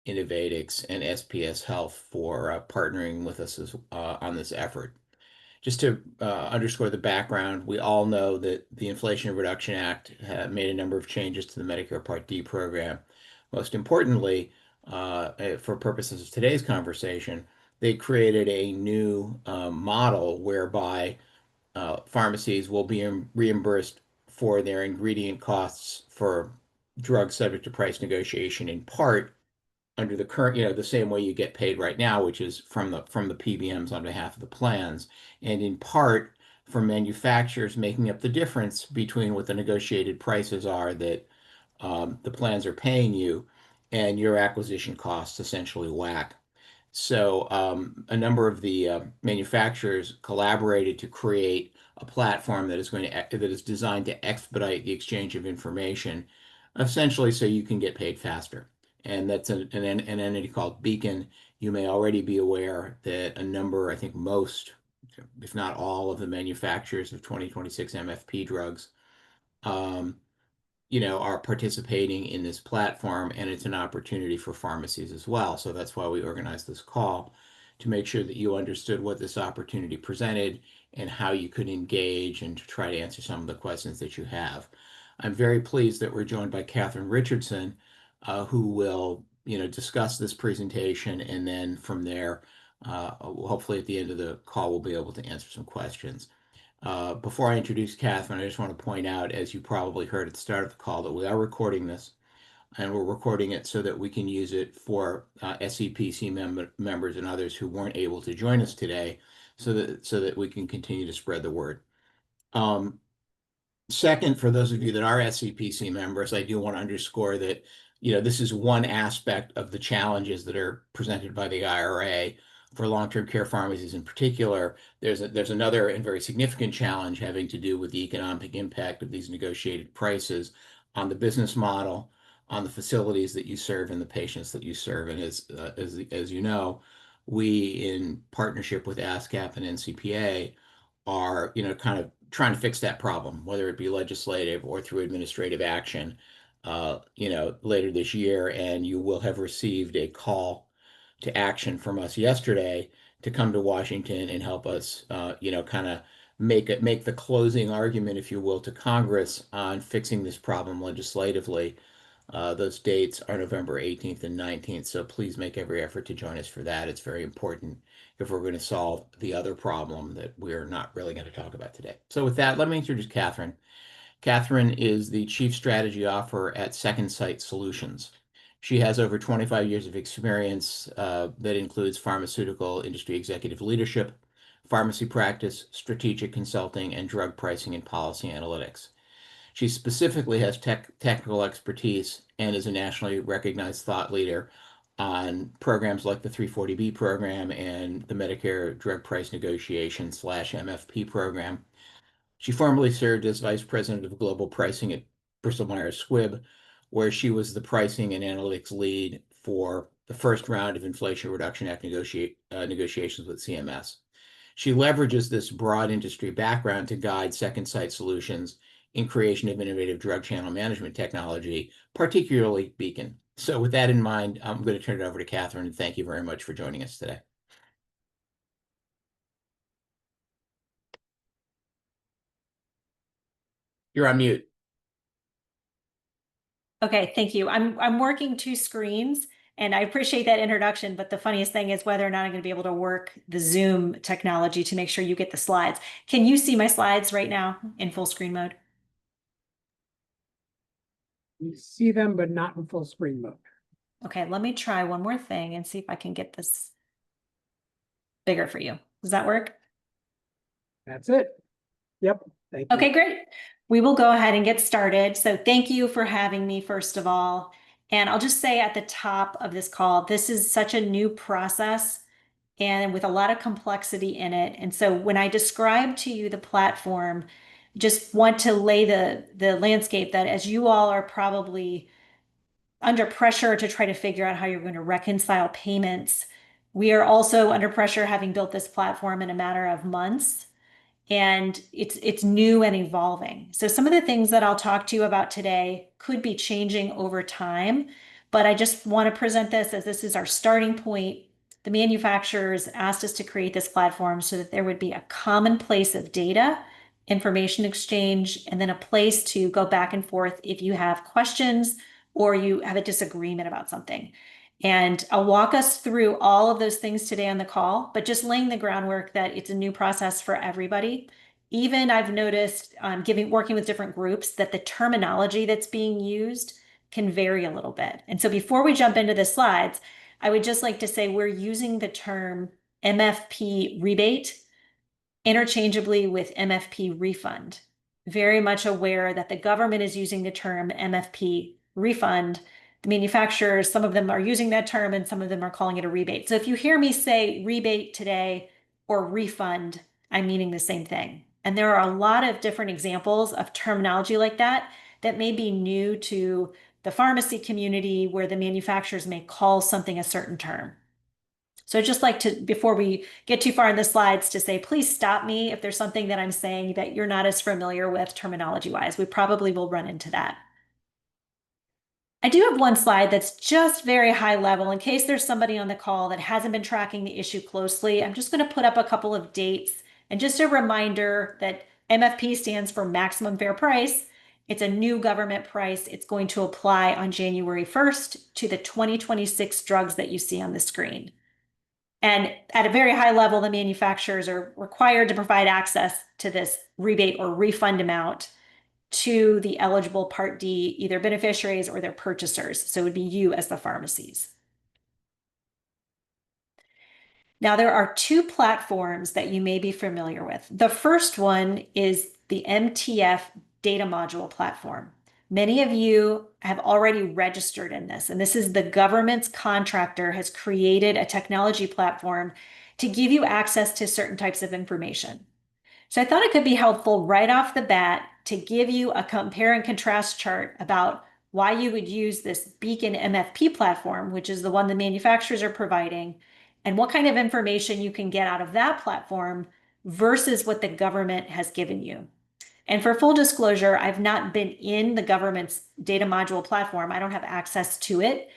Innovatix, and SPS Health for partnering with us on this effort. Just to underscore the background, we all know that the Inflation Reduction Act made a number of changes to the Medicare Part D program. Most importantly, for purposes of today's conversation, they created a new model whereby pharmacies will be reimbursed for their ingredient costs for drugs subject to price negotiation in part under the current, the same way you get paid right now, which is from the PBMs on behalf of the plans, and in part from manufacturers making up the difference between what the negotiated prices are that the plans are paying you and your acquisition costs essentially whack. So a number of the manufacturers collaborated to create a platform that is designed to expedite the exchange of information, essentially so you can get paid faster. And that's an entity called Beacon. You may already be aware that a number, I think most, if not all, of the manufacturers of 2026 MFP drugs um, are participating in this platform, and it's an opportunity for pharmacies as well. So that's why we organized this call to make sure that you understood what this opportunity presented and how you could engage and to try to answer some of the questions that you have. I'm very pleased that we're joined by Catherine Richardson, who will, discuss this presentation, and then from there, hopefully at the end of the call, we'll be able to answer some questions. Before I introduce Catherine, I just want to point out, as you probably heard at the start of the call, that we are recording this, and we're recording it so that we can use it for SEPC members and others who weren't able to join us today, so that we can continue to spread the word. Um, Second, for those of you that are SCPC members, I do want to underscore that, this is one aspect of the challenges that are presented by the IRA for long-term care pharmacies in particular. There's another and very significant challenge having to do with the economic impact of these negotiated prices on the business model, on the facilities that you serve, and the patients that you serve. And as you know, we, in partnership with ASCAP and NCPA, are, kind of trying to fix that problem, whether it be legislative or through administrative action, later this year. And you will have received a call to action from us yesterday to come to Washington and help us, kind of make the closing argument, if you will, to Congress on fixing this problem legislatively. Those dates are November 18th and 19th, so please make every effort to join us for that. It's very important if we're going to solve the other problem that we're not really going to talk about today. So with that, let me introduce Catherine. Catherine is the Chief Strategy Officer at Second Sight Solutions. She has over 25 years of experience that includes pharmaceutical industry executive leadership, pharmacy practice, strategic consulting, and drug pricing and policy analytics. She specifically has technical expertise and is a nationally recognized thought leader on programs like the 340B program and the Medicare Drug Price Negotiation slash MFP program. She formerly served as Vice President of Global Pricing at Bristol Myers Squibb, where she was the pricing and analytics lead for the first round of Inflation Reduction Act negotiations with CMS. She leverages this broad industry background to guide Second Sight Solutions in creation of innovative drug channel management technology, particularly Beacon. So with that in mind, I'm going to turn it over to Catherine, and thank you very much for joining us today. You're on mute. Okay, thank you. I'm working two screens, and I appreciate that introduction, but the funniest thing is whether or not I'm going to be able to work the Zoom technology to make sure you get the slides. Can you see my slides right now in full screen mode? You see them, but not in full screen mode. Okay, let me try one more thing and see if I can get this bigger for you. Does that work? That's it. Yep. Thank you. Okay, great. We will go ahead and get started. So thank you for having me, first of all. And I'll just say at the top of this call, this is such a new process and with a lot of complexity in it. And so when I describe to you the platform, just want to lay the landscape that as you all are probably under pressure to try to figure out how you're going to reconcile payments, we are also under pressure having built this platform in a matter of months. And it's new and evolving. So some of the things that I'll talk to you about today could be changing over time, but I just want to present this as this is our starting point. The manufacturers asked us to create this platform so that there would be a common place of data, information exchange, and then a place to go back and forth if you have questions or you have a disagreement about something. And I'll walk us through all of those things today on the call, but just laying the groundwork that it's a new process for everybody. Even I've noticed working with different groups that the terminology that's being used can vary a little bit. And so before we jump into the slides, I would just like to say we're using the term MFP rebate interchangeably with MFP refund. Very much aware that the government is using the term MFP refund. The manufacturers, some of them are using that term and some of them are calling it a rebate. So if you hear me say rebate today or refund, I'm meaning the same thing. And there are a lot of different examples of terminology like that that may be new to the pharmacy community where the manufacturers may call something a certain term. So I'd just like to, before we get too far in the slides, to say, please stop me if there's something that I'm saying that you're not as familiar with terminology-wise. We probably will run into that. I do have one slide that's just very high level in case there's somebody on the call that hasn't been tracking the issue closely. I'm just going to put up a couple of dates and just a reminder that MFP stands for maximum fair price. It's a new government price. It's going to apply on January 1st to the 2026 drugs that you see on the screen. And at a very high level, the manufacturers are required to provide access to this rebate or refund amount to the eligible Part D, either beneficiaries or their purchasers. So it would be you as the pharmacies. Now, there are two platforms that you may be familiar with. The first one is the MTF data module platform. Many of you have already registered in this, and this is the government's contractor has created a technology platform to give you access to certain types of information. So I thought it could be helpful right off the bat to give you a compare and contrast chart about why you would use this Beacon MFP platform, which is the one the manufacturers are providing, and what kind of information you can get out of that platform versus what the government has given you. And for full disclosure, I've not been in the government's data module platform. I don't have access to it,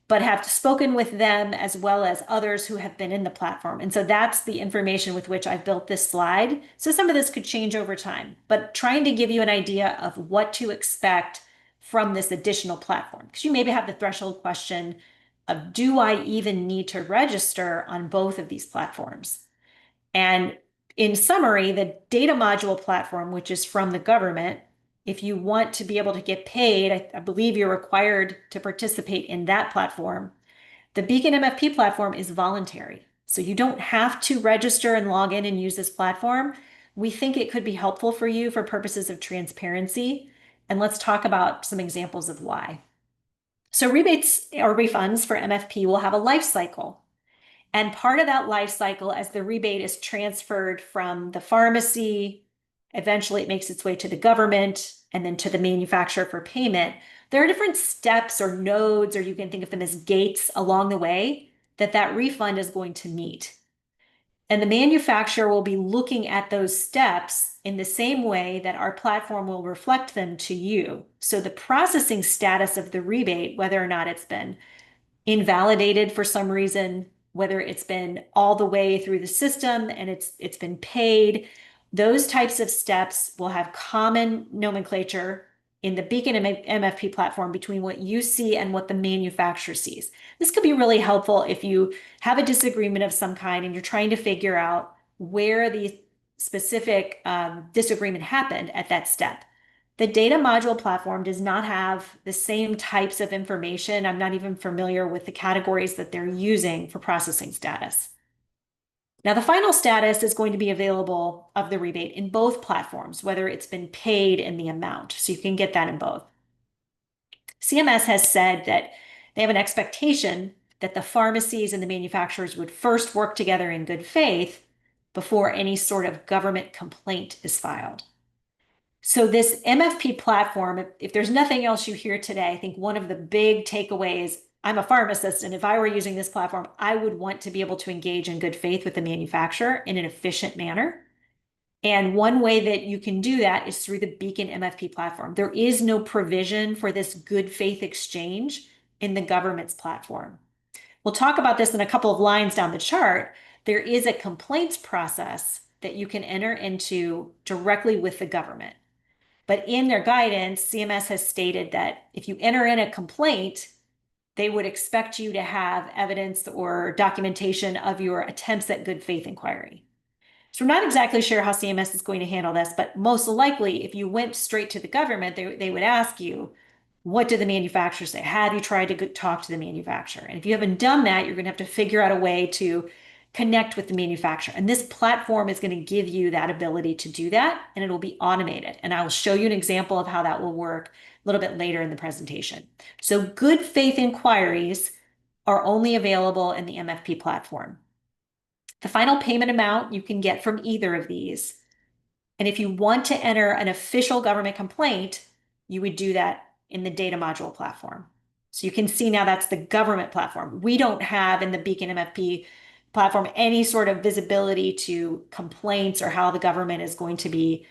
but have spoken with them as well as others who have been in the platform. And so that's the information with which I've built this slide. So some of this could change over time, but trying to give you an idea of what to expect from this additional platform. Because you maybe have the threshold question of, do I even need to register on both of these platforms? And in summary, the data module platform, which is from the government, if you want to be able to get paid, I believe you're required to participate in that platform. The Beacon MFP platform is voluntary. So you don't have to register and log in and use this platform. We think it could be helpful for you for purposes of transparency. And let's talk about some examples of why. So rebates or refunds for MFP will have a life cycle. And part of that life cycle, as the rebate is transferred from the pharmacy, eventually it makes its way to the government and then to the manufacturer for payment. There are different steps or nodes, or you can think of them as gates along the way that refund is going to meet. And the manufacturer will be looking at those steps in the same way that our platform will reflect them to you. So the processing status of the rebate, whether or not it's been invalidated for some reason, whether it's been all the way through the system and it's been paid, those types of steps will have common nomenclature in the Beacon MFP platform between what you see and what the manufacturer sees. This could be really helpful if you have a disagreement of some kind and you're trying to figure out where the specific disagreement happened at that step. The data module platform does not have the same types of information. I'm not even familiar with the categories that they're using for processing status. Now, the final status is going to be available of the rebate in both platforms, whether it's been paid in the amount. So you can get that in both. CMS has said that they have an expectation that the pharmacies and the manufacturers would first work together in good faith before any sort of government complaint is filed. So this MFP platform, if there's nothing else you hear today, I think one of the big takeaways, I'm a pharmacist, and if I were using this platform, I would want to be able to engage in good faith with the manufacturer in an efficient manner. And one way that you can do that is through the Beacon MFP platform. There is no provision for this good faith exchange in the government's platform. We'll talk about this in a couple of lines down the chart. There is a complaints process that you can enter into directly with the government. But in their guidance, CMS has stated that if you enter in a complaint, they would expect you to have evidence or documentation of your attempts at good faith inquiry. So we're not exactly sure how CMS is going to handle this, but most likely, if you went straight to the government, they would ask you, what did the manufacturer say? Have you tried to talk to the manufacturer? And if you haven't done that, you're going to have to figure out a way to connect with the manufacturer. And this platform is going to give you that ability to do that, and it'll be automated. And I will show you an example of how that will work a little bit later in the presentation. So good faith inquiries are only available in the MFP platform. The final payment amount you can get from either of these. And if you want to enter an official government complaint, you would do that in the data module platform. So you can see now that's the government platform. We don't have in the Beacon MFP platform any sort of visibility to complaints or how the government is going to be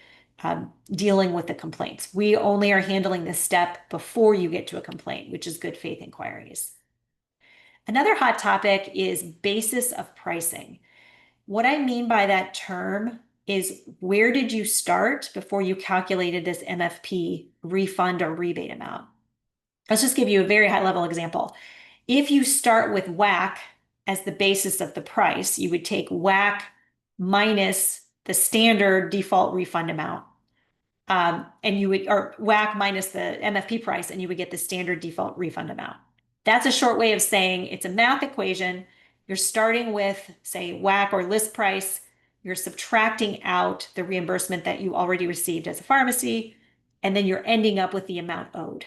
dealing with the complaints. We only are handling this step before you get to a complaint, which is good faith inquiries. Another hot topic is basis of pricing. What I mean by that term is where did you start before you calculated this MFP refund or rebate amount? Let's just give you a very high level example. If you start with WAC as the basis of the price, you would take WAC minus the standard default refund amount. And you would, or WAC minus the MFP price, and you would get the standard default refund amount. That's a short way of saying it's a math equation. You're starting with, say, WAC or list price. You're subtracting out the reimbursement that you already received as a pharmacy, and then you're ending up with the amount owed.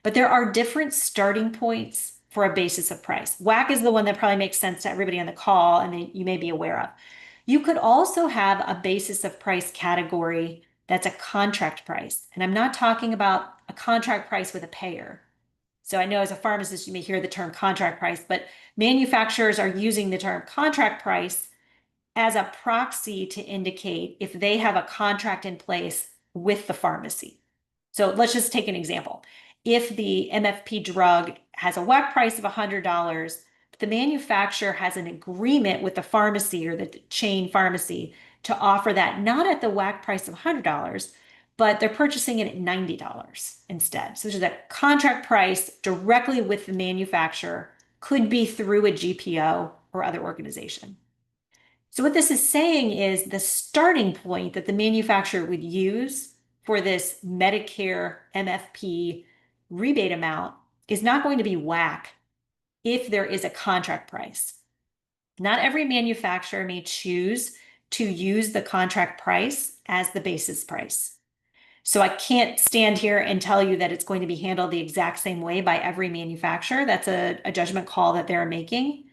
But there are different starting points for a basis of price. WAC is the one that probably makes sense to everybody on the call and that you may be aware of. You could also have a basis of price category that's a contract price. And I'm not talking about a contract price with a payer. So I know as a pharmacist, you may hear the term contract price, but manufacturers are using the term contract price as a proxy to indicate if they have a contract in place with the pharmacy. So let's just take an example. If the MFP drug has a WAC price of $100, but the manufacturer has an agreement with the pharmacy or the chain pharmacy to offer that not at the WAC price of $100, but they're purchasing it at $90 instead. So there's a contract price directly with the manufacturer, could be through a GPO or other organization. So what this is saying is the starting point that the manufacturer would use for this Medicare MFP rebate amount is not going to be WAC if there is a contract price. Not every manufacturer may choose to use the contract price as the basis price. So I can't stand here and tell you that it's going to be handled the exact same way by every manufacturer. That's a judgment call that they're making.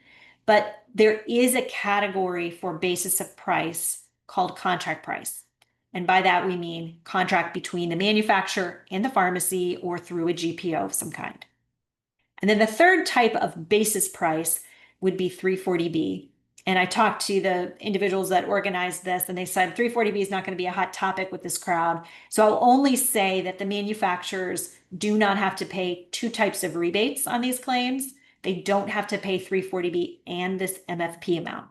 But there is a category for basis of price called contract price. And by that, we mean contract between the manufacturer and the pharmacy or through a GPO of some kind. And then the third type of basis price would be 340B. And I talked to the individuals that organized this, and they said 340B is not going to be a hot topic with this crowd. So I'll only say that the manufacturers do not have to pay two types of rebates on these claims. They don't have to pay 340B and this MFP amount.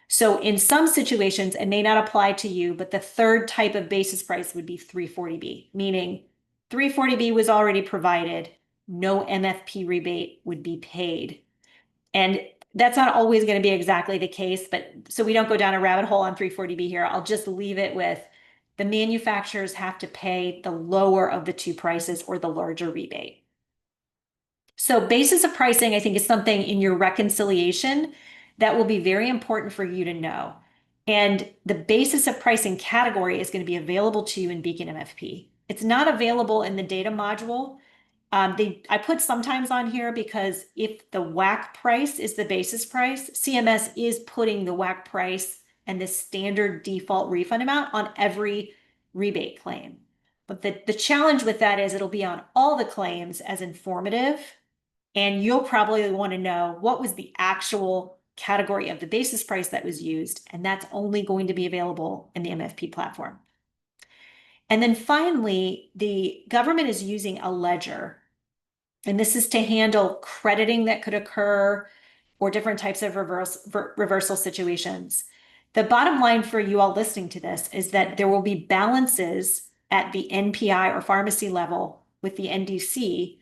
So in some situations, it may not apply to you, but the third type of basis price would be 340B, meaning 340B was already provided, no MFP rebate would be paid. And that's not always going to be exactly the case, but so we don't go down a rabbit hole on 340B here, I'll just leave it with the manufacturers have to pay the lower of the two prices or the larger rebate. So basis of pricing, I think, is something in your reconciliation that will be very important for you to know. And the basis of pricing category is going to be available to you in Beacon MFP. It's not available in the data module. I put sometimes on here because if the WAC price is the basis price, CMS is putting the WAC price and the standard default refund amount on every rebate claim. But the challenge with that is it'll be on all the claims as informative, and you'll probably want to know what was the actual category of the basis price that was used, and that's only going to be available in the MFP platform. And then finally, the government is using a ledger And this is to handle crediting that could occur or different types of reversal situations. The bottom line for you all listening to this is that there will be balances at the NPI or pharmacy level with the NDC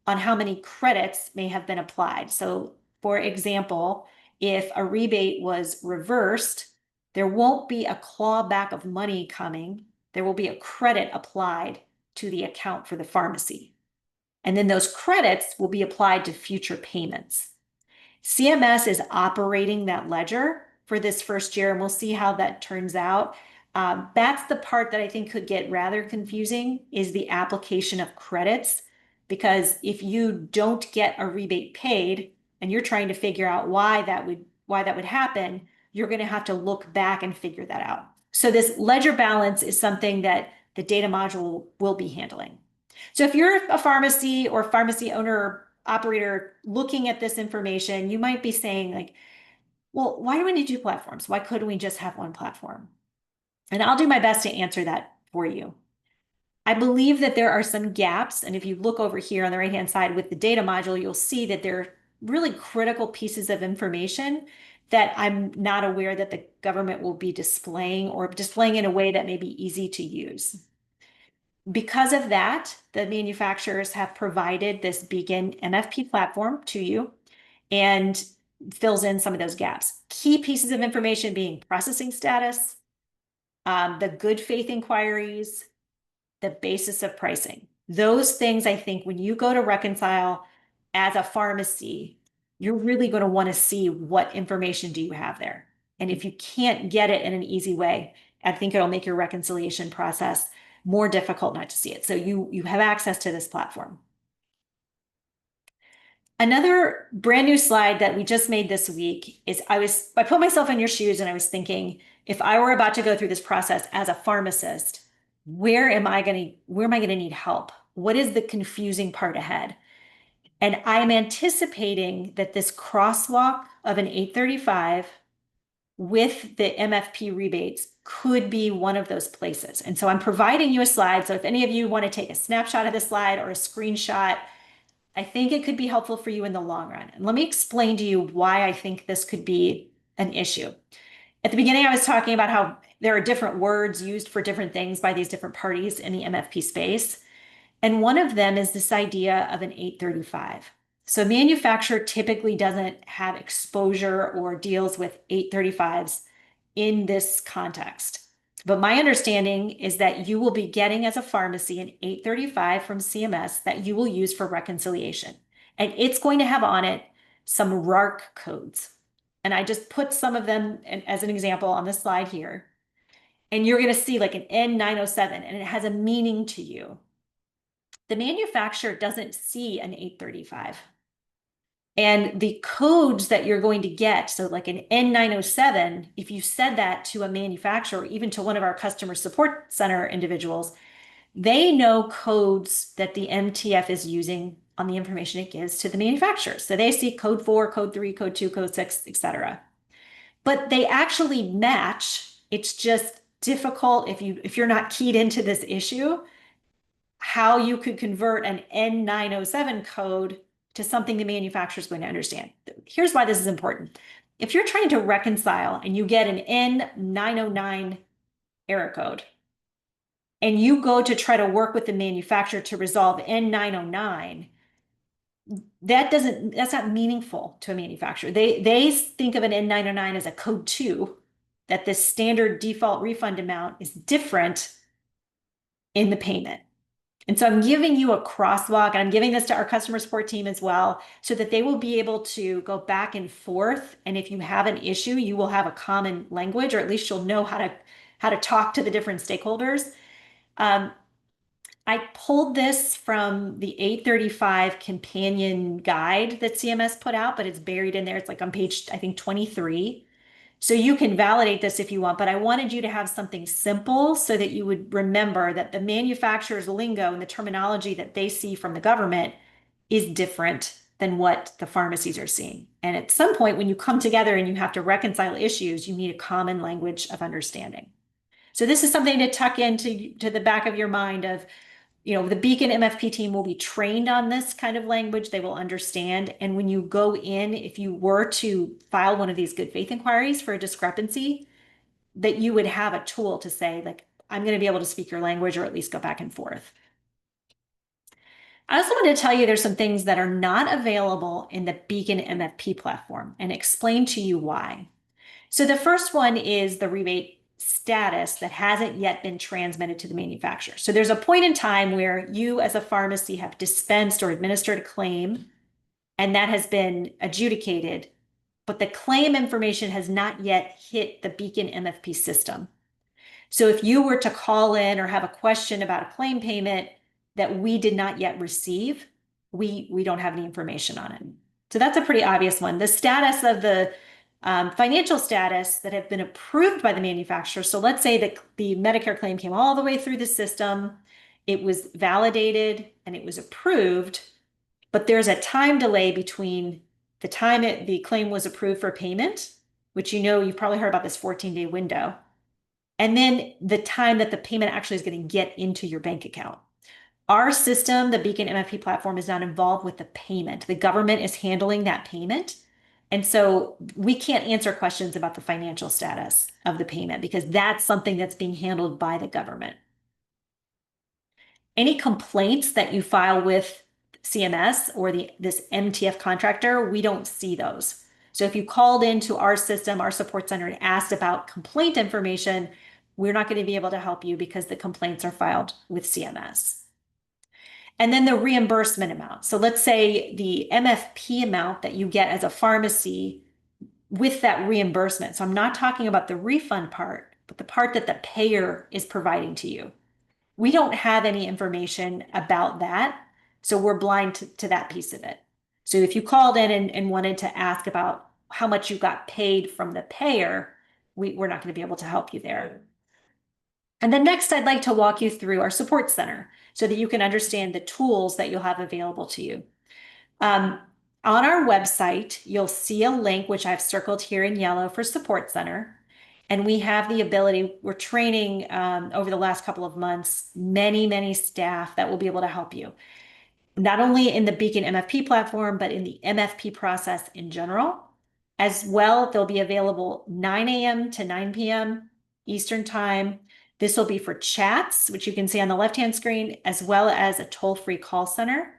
on how many credits may have been applied. So, for example, if a rebate was reversed, there won't be a clawback of money coming. There will be a credit applied to the account for the pharmacy. And then those credits will be applied to future payments. CMS is operating that ledger for this first year, and we'll see how that turns out. That's the part that I think could get rather confusing, is the application of credits, because if you don't get a rebate paid and you're trying to figure out why that would happen, you're going to have to look back and figure that out. So this ledger balance is something that the data module will be handling. So if you're a pharmacy or pharmacy owner or operator looking at this information, you might be saying like, well, why do we need two platforms? Why couldn't we just have one platform? And I'll do my best to answer that for you. I believe that there are some gaps. And if you look over here on the right-hand side with the data module, you'll see that there are really critical pieces of information that I'm not aware that the government will be displaying, or displaying in a way that may be easy to use. Because of that, the manufacturers have provided this Beacon MFP platform to you and fills in some of those gaps. Key pieces of information being processing status, the good faith inquiries, the basis of pricing. Those things, I think, when you go to reconcile as a pharmacy, you're really going to want to see what information do you have there. And if you can't get it in an easy way, I think it'll make your reconciliation process more difficult not to see it. So you have access to this platform. Another brand new slide that we just made this week is I put myself in your shoes and I was thinking, if I were about to go through this process as a pharmacist, where am I going to need help? What is the confusing part ahead? And I'm anticipating that this crosswalk of an 835 with the MFP rebates could be one of those places. And so I'm providing you a slide. So if any of you want to take a snapshot of the slide or a screenshot, I think it could be helpful for you in the long run. And let me explain to you why I think this could be an issue. At the beginning, I was talking about how there are different words used for different things by these different parties in the MFP space. And one of them is this idea of an 835. So manufacturer typically doesn't have exposure or deals with 835s in this context. But my understanding is that you will be getting as a pharmacy an 835 from CMS that you will use for reconciliation. And it's going to have on it some RARC codes. And I just put some of them as an example on this slide here. And you're going to see like an N907, and it has a meaning to you. The manufacturer doesn't see an 835. And the codes that you're going to get, so like an N907, if you said that to a manufacturer, even to one of our customer support center individuals, they know codes that the MTF is using on the information it gives to the manufacturer. So they see code 4, code 3, code 2, code 6, etc. But they actually match. It's just difficult if you're not keyed into this issue, how you could convert an N907 code to something the manufacturer is going to understand. Here's why this is important. If you're trying to reconcile and you get an N909 error code, and you go to try to work with the manufacturer to resolve N909, that's not meaningful to a manufacturer. They think of an N909 as a code 2, that this standard default refund amount is different in the payment. And so I'm giving you a crosswalk, and I'm giving this to our customer support team as well, so that they will be able to go back and forth. And if you have an issue, you will have a common language, or at least you'll know how to talk to the different stakeholders. I pulled this from the 835 companion guide that CMS put out, but it's buried in there. It's like on page, I think, 23. So you can validate this if you want, but I wanted you to have something simple so that you would remember that the manufacturer's lingo and the terminology that they see from the government is different than what the pharmacies are seeing. And at some point, when you come together and you have to reconcile issues, you need a common language of understanding. So this is something to tuck into the back of your mind of, The Beacon MFP team will be trained on this kind of language. They will understand. And when you go in, if you were to file one of these good faith inquiries for a discrepancy, that you would have a tool to say, like, I'm going to be able to speak your language or at least go back and forth. I also want to tell you there's some things that are not available in the Beacon MFP platform and explain to you why. So the first one is the rebate status that hasn't yet been transmitted to the manufacturer. So there's a point in time where you as a pharmacy have dispensed or administered a claim, and that has been adjudicated, but the claim information has not yet hit the Beacon MFP system. So if you were to call in or have a question about a claim payment that we did not yet receive, we don't have any information on it. So that's a pretty obvious one. The status of the financial status that have been approved by the manufacturer. So let's say that the Medicare claim came all the way through the system, it was validated and it was approved, but there's a time delay between the time the claim was approved for payment, which you've probably heard about this 14-day window, and then the time that the payment actually is going to get into your bank account. Our system, the Beacon MFP platform, is not involved with the payment. The government is handling that payment. And so we can't answer questions about the financial status of the payment because that's something that's being handled by the government. Any complaints that you file with CMS or this MTF contractor, we don't see those. So if you called into our system, our support center, and asked about complaint information, we're not going to be able to help you because the complaints are filed with CMS. And then the reimbursement amount. So let's say the MFP amount that you get as a pharmacy with that reimbursement. So I'm not talking about the refund part, but the part that the payer is providing to you. We don't have any information about that. So we're blind to that piece of it. So if you called in and wanted to ask about how much you got paid from the payer, we're not going to be able to help you there. And then next, I'd like to walk you through our support center so that you can understand the tools that you'll have available to you. On our website, you'll see a link, which I've circled here in yellow for Support Center. And we have the ability, we're training over the last couple of months, many staff that will be able to help you. Not only in the Beacon MFP platform, but in the MFP process in general. As well, they'll be available 9 a.m. to 9 p.m. Eastern Time. This will be for chats, which you can see on the left-hand screen, as well as a toll-free call center.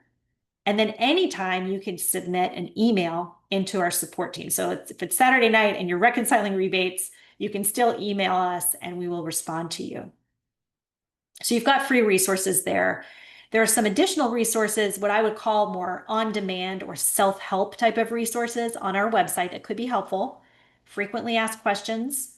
And then anytime you can submit an email into our support team. So if it's Saturday night and you're reconciling rebates, you can still email us and we will respond to you. So you've got free resources there. There are some additional resources, what I would call more on-demand or self-help type of resources on our website that could be helpful. Frequently asked questions.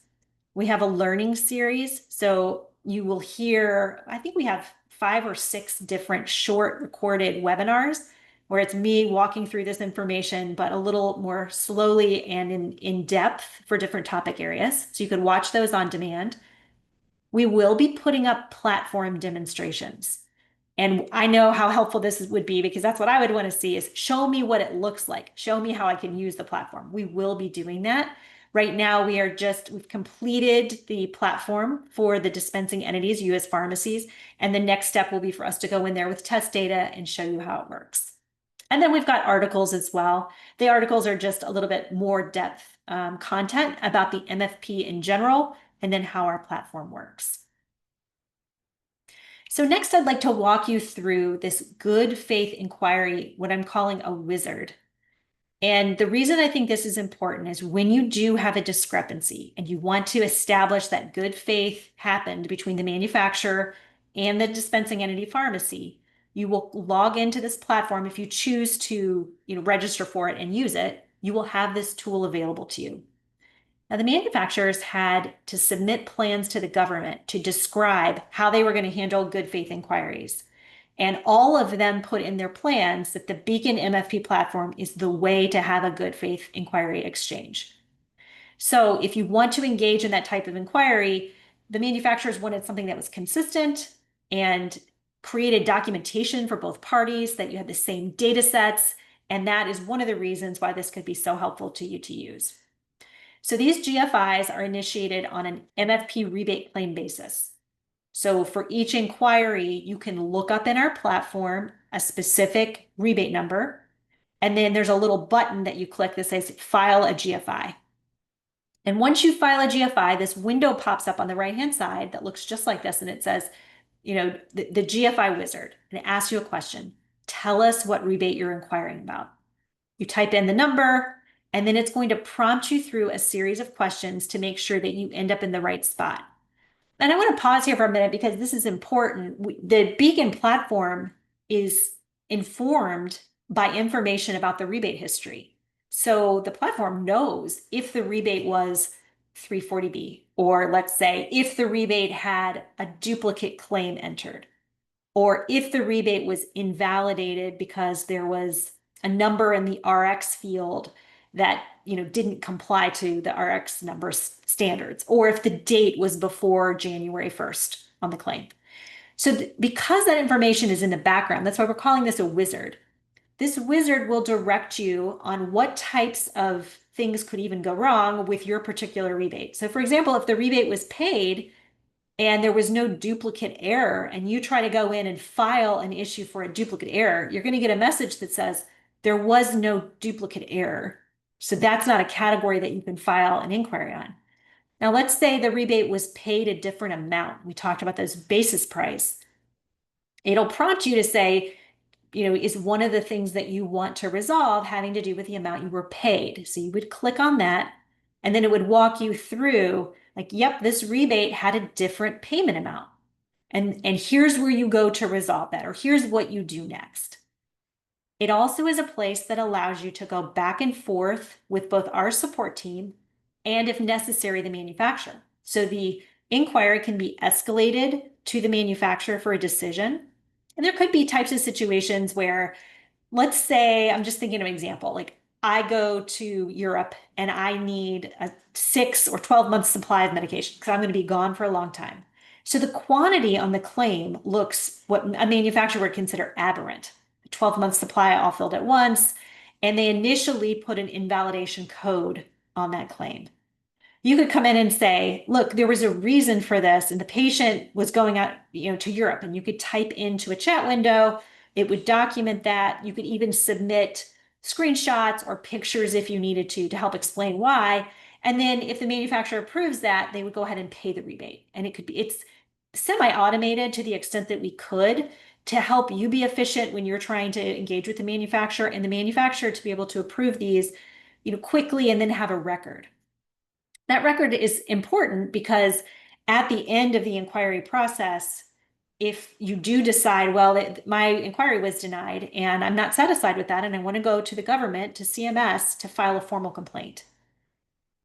We have a learning series. So you will hear, I think we have 5 or 6 different short recorded webinars where it's me walking through this information, but a little more slowly and in depth for different topic areas. So you could watch those on demand. We will be putting up platform demonstrations. And I know how helpful this would be because that's what I would want to see is show me what it looks like. Show me how I can use the platform. We will be doing that. Right now, we've completed the platform for the dispensing entities, U.S. pharmacies, and the next step will be for us to go in there with test data and show you how it works. And then we've got articles as well. The articles are just a little bit more depth content about the MFP in general, and then how our platform works. So next, I'd like to walk you through this good faith inquiry, what I'm calling a wizard. And the reason I think this is important is when you do have a discrepancy and you want to establish that good faith happened between the manufacturer and the dispensing entity pharmacy, you will log into this platform. If you choose to register for it and use it, you will have this tool available to you. Now, the manufacturers had to submit plans to the government to describe how they were going to handle good faith inquiries. And all of them put in their plans that the Beacon MFP platform is the way to have a good faith inquiry exchange. So if you want to engage in that type of inquiry, the manufacturers wanted something that was consistent and created documentation for both parties, that you had the same data sets. And that is one of the reasons why this could be so helpful to you to use. So these GFIs are initiated on an MFP rebate claim basis. So for each inquiry, you can look up in our platform a specific rebate number, and then there's a little button that you click that says file a GFI. And once you file a GFI, this window pops up on the right-hand side that looks just like this, and it says, the GFI wizard, and it asks you a question. Tell us what rebate you're inquiring about. You type in the number, and then it's going to prompt you through a series of questions to make sure that you end up in the right spot. And I want to pause here for a minute because this is important. The Beacon platform is informed by information about the rebate history. So the platform knows if the rebate was 340B, or let's say if the rebate had a duplicate claim entered, or if the rebate was invalidated because there was a number in the RX field that didn't comply to the RX number standards, or if the date was before January 1st on the claim. So because that information is in the background, that's why we're calling this a wizard. This wizard will direct you on what types of things could even go wrong with your particular rebate. So for example, if the rebate was paid and there was no duplicate error, and you try to go in and file an issue for a duplicate error, you're going to get a message that says there was no duplicate error. So that's not a category that you can file an inquiry on. Now, let's say the rebate was paid a different amount. We talked about this basis price. It'll prompt you to say, is one of the things that you want to resolve having to do with the amount you were paid? So you would click on that, and then it would walk you through like, yep, this rebate had a different payment amount. And here's where you go to resolve that, or here's what you do next. It also is a place that allows you to go back and forth with both our support team and, if necessary, the manufacturer. So the inquiry can be escalated to the manufacturer for a decision. And there could be types of situations where, let's say, I'm just thinking of an example, like I go to Europe and I need a 6 or 12 month supply of medication because I'm going to be gone for a long time. So the quantity on the claim looks what a manufacturer would consider aberrant. 12-month supply all filled at once, and they initially put an invalidation code on that claim. You could come in and say, look, there was a reason for this, and the patient was going out, to Europe, and you could type into a chat window. It would document that. You could even submit screenshots or pictures if you needed to help explain why. And then if the manufacturer approves that, they would go ahead and pay the rebate. And it's semi-automated to the extent that we could to help you be efficient when you're trying to engage with the manufacturer, and the manufacturer to be able to approve these, quickly, and then have a record. That record is important because at the end of the inquiry process, if you do decide, well, my inquiry was denied and I'm not satisfied with that, and I want to go to the government, to CMS, to file a formal complaint,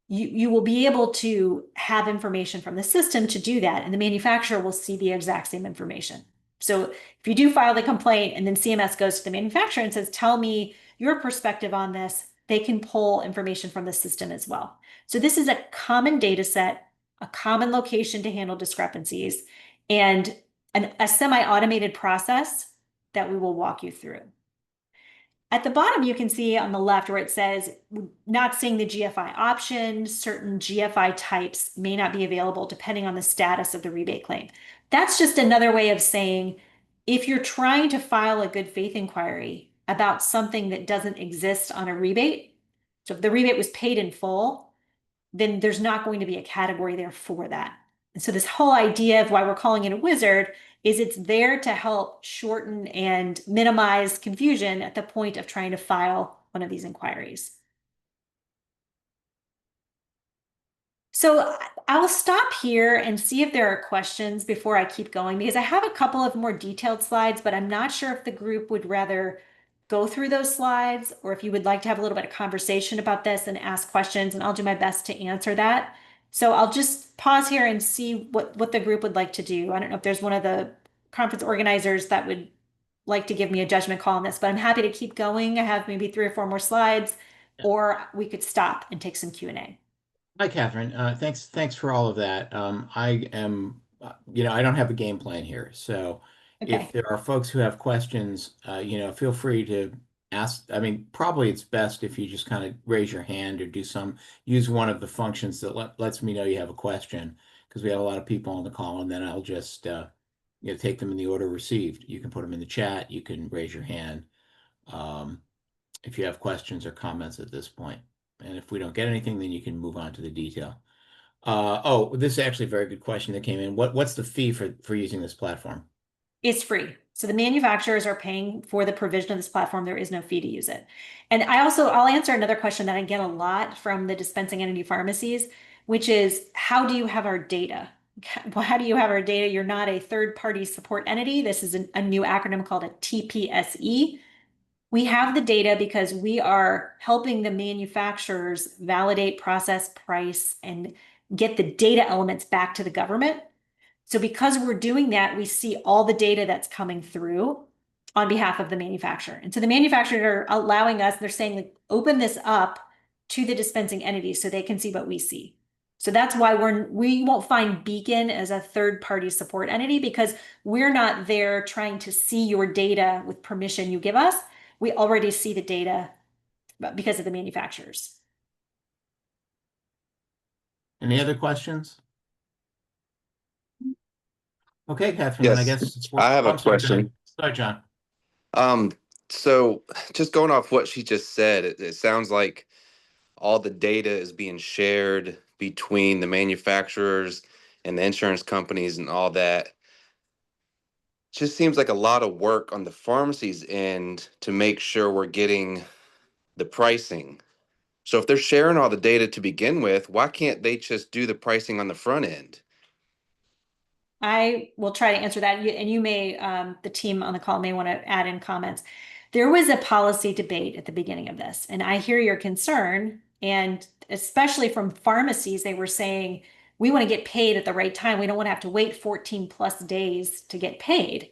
you will be able to have information from the system to do that, and the manufacturer will see the exact same information. So if you do file the complaint and then CMS goes to the manufacturer and says, tell me your perspective on this, they can pull information from the system as well. So this is a common data set, a common location to handle discrepancies, and a semi-automated process that we will walk you through. At the bottom, you can see on the left where it says, not seeing the GFI option, certain GFI types may not be available depending on the status of the rebate claim. That's just another way of saying, if you're trying to file a good faith inquiry about something that doesn't exist on a rebate, so if the rebate was paid in full, then there's not going to be a category there for that. And so this whole idea of why we're calling it a wizard is it's there to help shorten and minimize confusion at the point of trying to file one of these inquiries. So I'll stop here and see if there are questions before I keep going, because I have a couple of more detailed slides, but I'm not sure if the group would rather go through those slides or if you would like to have a little bit of conversation about this and ask questions, and I'll do my best to answer that. So I'll just pause here and see what the group would like to do. I don't know if there's one of the conference organizers that would like to give me a judgment call on this, but I'm happy to keep going. I have maybe 3 or 4 more slides, or we could stop and take some Q&A. Hi, Catherine. Thanks for all of that. I am, I don't have a game plan here. So if Okay. there are folks who have questions, feel free to ask. I mean, probably it's best if you just kind of raise your hand or use one of the functions that lets me know you have a question. because we have a lot of people on the call, and then I'll just take them in the order received. You can put them in the chat. You can raise your hand um, if you have questions or comments at this point. And if we don't get anything, then you can move on to the detail. Oh, this is actually a very good question that came in. What's the fee for using this platform? It's free. So the manufacturers are paying for the provision of this platform. There is no fee to use it. And I'll answer another question that I get a lot from the dispensing entity pharmacies, which is how do you have our data? Well, how do you have our data? You're not a third party support entity. This is a new acronym called a TPSE. We have the data because we are helping the manufacturers validate, process, price, and get the data elements back to the government. So because we're doing that, we see all the data that's coming through on behalf of the manufacturer. And so the manufacturer are allowing us, they're saying, like, open this up to the dispensing entities so they can see what we see. So that's why we won't find Beacon as a third party support entity, because we're not there trying to see your data with permission you give us. We already see the data because of the manufacturers. Any other questions? Okay, Catherine, then I Yes, guess I have a I'm sorry, go ahead. question. Sorry, John. So just going off what she just said, it sounds like all the data is being shared between the manufacturers and the insurance companies and all that. Just seems like a lot of work on the pharmacy's end to make sure we're getting the pricing. So if they're sharing all the data to begin with, why can't they just do the pricing on the front end? I will try to answer that. And you may, the team on the call may want to add in comments. There was a policy debate at the beginning of this, and I hear your concern. And especially from pharmacies, they were saying, we want to get paid at the right time. We don't want to have to wait 14 plus days to get paid.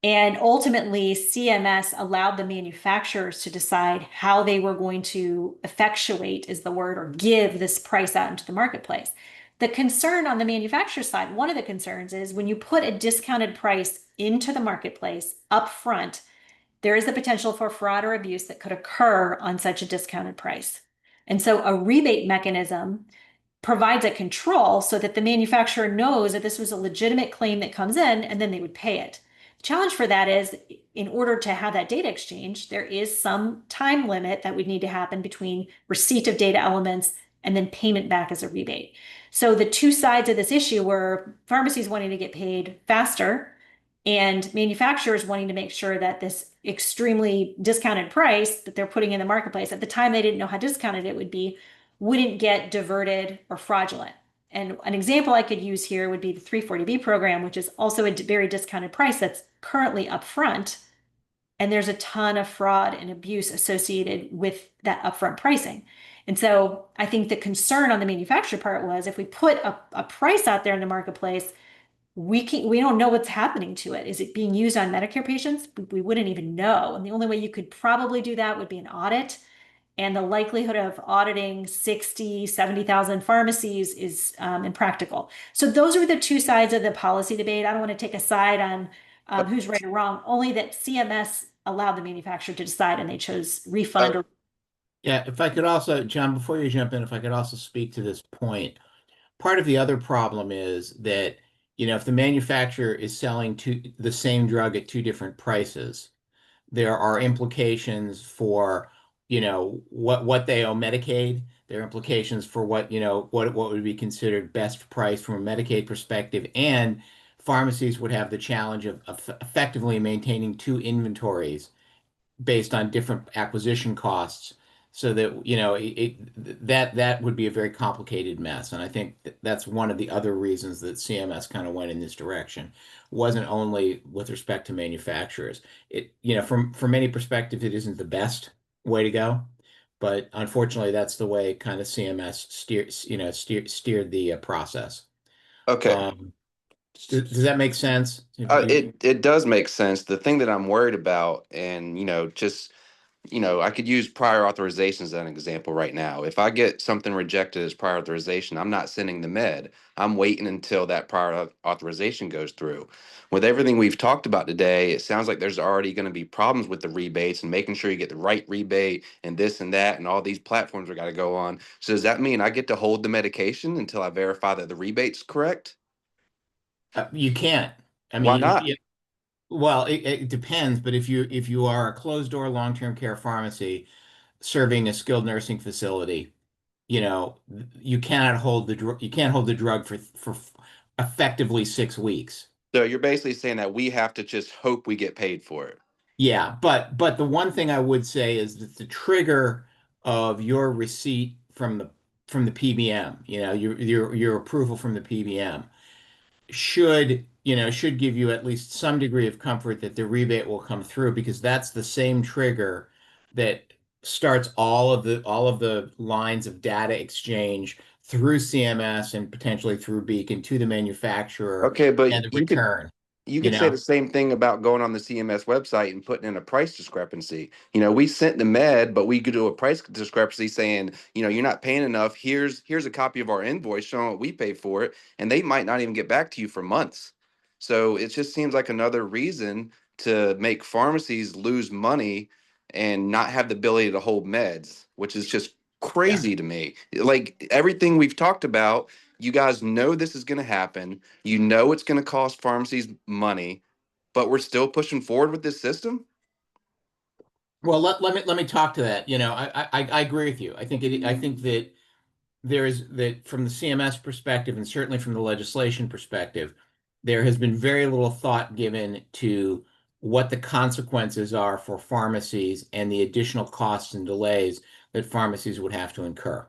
And ultimately, CMS allowed the manufacturers to decide how they were going to effectuate, is the word, or give this price out into the marketplace. The concern on the manufacturer side, one of the concerns is when you put a discounted price into the marketplace upfront, there is the potential for fraud or abuse that could occur on such a discounted price. And so a rebate mechanism provides a control so that the manufacturer knows that this was a legitimate claim that comes in, and then they would pay it. The challenge for that is, in order to have that data exchange, there is some time limit that would need to happen between receipt of data elements and then payment back as a rebate. So the two sides of this issue were pharmacies wanting to get paid faster and manufacturers wanting to make sure that this extremely discounted price that they're putting in the marketplace, at the time they didn't know how discounted it would be, wouldn't get diverted or fraudulent. And an example I could use here would be the 340B program, which is also a very discounted price that's currently upfront. And there's a ton of fraud and abuse associated with that upfront pricing. And so I think the concern on the manufacturer part was, if we put a price out there in the marketplace, we don't know what's happening to it. Is it being used on Medicare patients? We wouldn't even know. And the only way you could probably do that would be an audit. And the likelihood of auditing 60, 70,000 pharmacies is impractical. So those are the two sides of the policy debate. I don't want to take a side on who's right or wrong, only that CMS allowed the manufacturer to decide and they chose refund or. Yeah, if I could also, John, before you jump in, if I could also speak to this point. Part of the other problem is that, if the manufacturer is selling the same drug at two different prices, there are implications for, what they owe Medicaid. There are implications for what would be considered best price from a Medicaid perspective. And pharmacies would have the challenge of effectively maintaining two inventories based on different acquisition costs, so that that would be a very complicated mess. And I think that's one of the other reasons that CMS kind of went in this direction. It wasn't only with respect to manufacturers. From many perspectives, it isn't the best way to go, but unfortunately that's the way kind of CMS steered the process. Okay. Does that make sense? It does make sense. The thing that I'm worried about, and just I could use prior authorizations as an example right now. If I get something rejected as prior authorization, I'm not sending the med. I'm waiting until that prior authorization goes through. With everything we've talked about today, it sounds like there's already going to be problems with the rebates and making sure you get the right rebate and this and that and all these platforms we got to go on. So does that mean I get to hold the medication until I verify that the rebate's correct? You can't. I Why mean, not? well, it depends, but if you are a closed door long-term care pharmacy serving a skilled nursing facility, you cannot hold the drug. You can't hold the drug for effectively 6 weeks. So you're basically saying that we have to just hope we get paid for it. Yeah, but the one thing I would say is that the trigger of your receipt from the PBM, your approval from the PBM should give you at least some degree of comfort that the rebate will come through because that's the same trigger that starts all of the lines of data exchange through CMS and potentially through Beacon to the manufacturer Okay, but and the you could return, you you could say the know? same thing about going on the CMS website and putting in a price discrepancy. We sent the med, but we could do a price discrepancy saying, you're not paying enough. Here's a copy of our invoice showing what we pay for it, and they might not even get back to you for months. So it just seems like another reason to make pharmacies lose money and not have the ability to hold meds, which is just Yeah. crazy to me. Like everything we've talked about, you guys know this is going to happen. You know it's going to cost pharmacies money, but we're still pushing forward with this system. Well, let me talk to that. I agree with you. I think that there is that from the CMS perspective and certainly from the legislation perspective, there has been very little thought given to what the consequences are for pharmacies and the additional costs and delays that pharmacies would have to incur,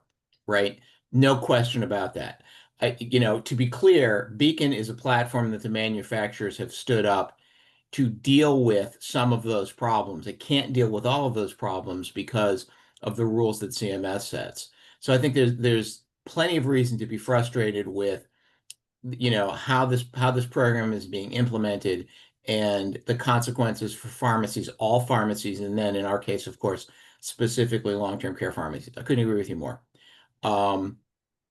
right? No question about that. To be clear, Beacon is a platform that the manufacturers have stood up to deal with some of those problems. It can't deal with all of those problems because of the rules that CMS sets. So I think there's plenty of reason to be frustrated with, how this program is being implemented and the consequences for pharmacies, all pharmacies, and then in our case, of course, specifically long-term care pharmacies. I couldn't agree with you more. Um,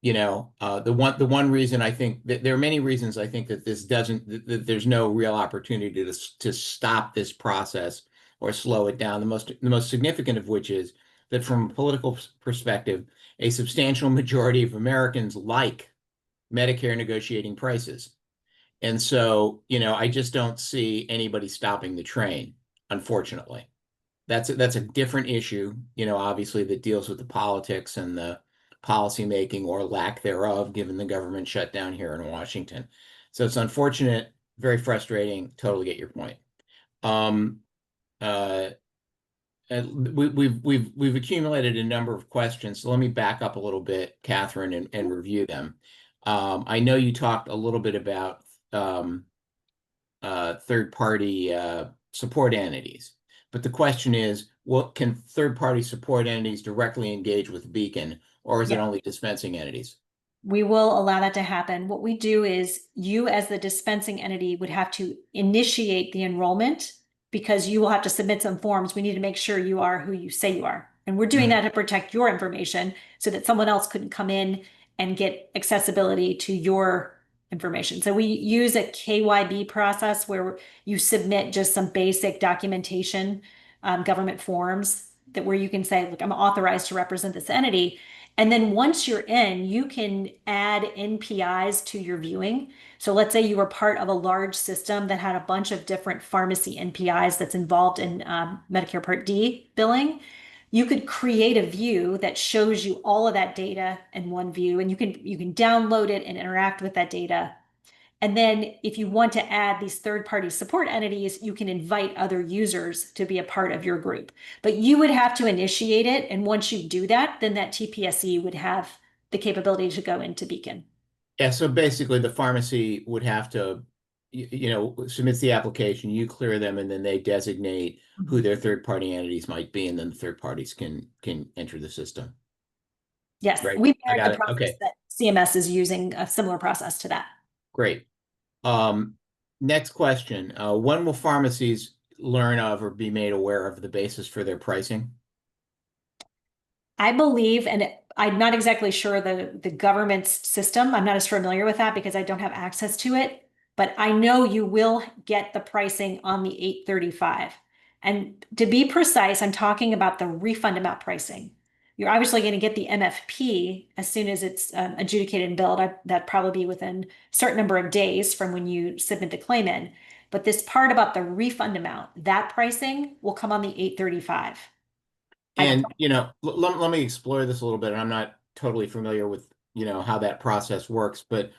the one reason I think that there are many reasons I think that this doesn't that there's no real opportunity to stop this process or slow it down. The most significant of which is that from a political perspective, a substantial majority of Americans like Medicare negotiating prices. And so, I just don't see anybody stopping the train, unfortunately. That's a different issue, obviously that deals with the politics and the policy making or lack thereof, given the government shutdown here in Washington. So it's unfortunate, very frustrating. Totally get your point. Um, uh, and we've accumulated a number of questions. So let me back up a little bit, Catherine, and review them. I know you talked a little bit about um, third-party support entities. But the question is, what can third-party support entities directly engage with Beacon, or is it Yeah. only dispensing entities? We will allow that to happen. What we do is you, as the dispensing entity, would have to initiate the enrollment because you will have to submit some forms. We need to make sure you are who you say you are. And we're doing that to protect your information so that someone else couldn't come in and get accessibility to your information. So we use a KYB process where you submit just some basic documentation, government forms that where you can say, look, I'm authorized to represent this entity. And then once you're in, you can add NPIs to your viewing. So let's say you were part of a large system that had a bunch of different pharmacy NPIs that's involved in Medicare Part D billing. You could create a view that shows you all of that data in one view, and you can download it and interact with that data. And then if you want to add these third-party support entities, you can invite other users to be a part of your group. But you would have to initiate it. And once you do that, then that TPSE would have the capability to go into Beacon. Yeah, so basically the pharmacy would have to, submits the application, you clear them, and then they designate who their third-party entities might be, and then the third parties can enter the system. Yes, Right. we I mirrored got the it. process Okay, that CMS is using, a similar process to that. great. Um, Next question. When will pharmacies learn of or be made aware of the basis for their pricing? I believe, and I'm not exactly sure the government's system. I'm not as familiar with that because I don't have access to it. But I know you will get the pricing on the 835. And to be precise, I'm talking about the refund amount pricing. You're obviously going to get the MFP as soon as it's adjudicated and billed. That'd probably be within a certain number of days from when you submit the claim in. But this part about the refund amount, that pricing will come on the 835. And, let me explore this a little bit. I'm not totally familiar with, how that process works, but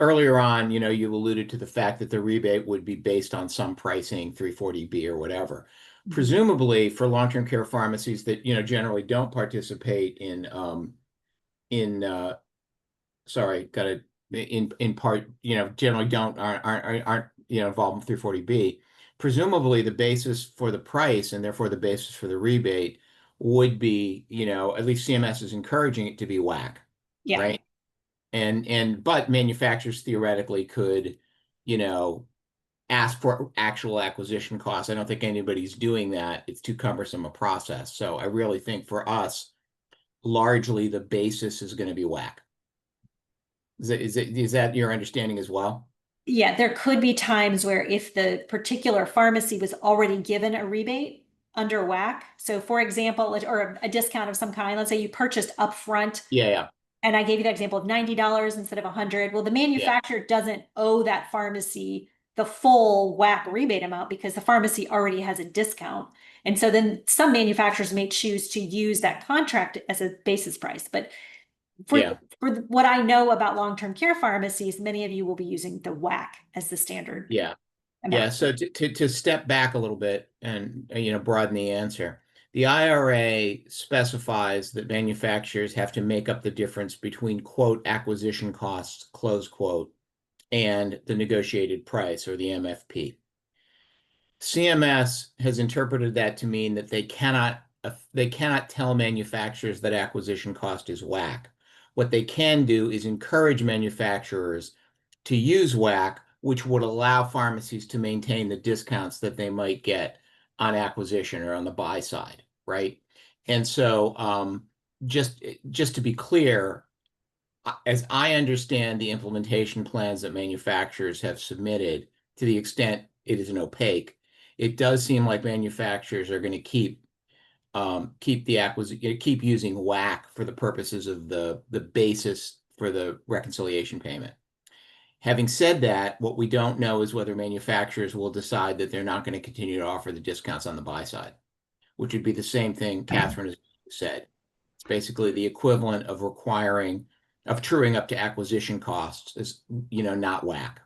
earlier on, you alluded to the fact that the rebate would be based on some pricing, 340B or whatever. Presumably for long-term care pharmacies that, generally don't participate in sorry, got to in part, generally aren't involved in 340B. Presumably the basis for the price and therefore the basis for the rebate would be, at least CMS is encouraging it to be whack, Yeah. right? But manufacturers theoretically could, you know, ask for actual acquisition costs. I don't think anybody's doing that. It's too cumbersome a process. So I really think for us, largely the basis is going to be whack. Is that your understanding as well? Yeah, there could be times where if the particular pharmacy was already given a rebate under WAC, so for example, or a discount of some kind, let's say you purchased upfront, Yeah, and I gave you that example of $90 instead of 100. Well, the yeah, manufacturer doesn't owe that pharmacy the full WAC rebate amount because the pharmacy already has a discount. And so then some manufacturers may choose to use that contract as a basis price. But for yeah, what I know about long-term care pharmacies, many of you will be using the WAC as the standard yeah. Yeah, amount. so to step back a little bit and broaden the answer, the IRA specifies that manufacturers have to make up the difference between quote acquisition costs, close quote, and the negotiated price or the MFP. CMS has interpreted that to mean that they cannot tell manufacturers that acquisition cost is whack. What they can do is encourage manufacturers to use whack, which would allow pharmacies to maintain the discounts that they might get on acquisition or on the buy side, right? And so just to be clear, as I understand the implementation plans that manufacturers have submitted, to the extent it is an opaque, it does seem like manufacturers are going to keep using WAC for the purposes of the basis for the reconciliation payment. Having said that, what we don't know is whether manufacturers will decide that they're not going to continue to offer the discounts on the buy side, which would be the same thing Catherine has said. It's basically the equivalent of truing up to acquisition costs is, not whack.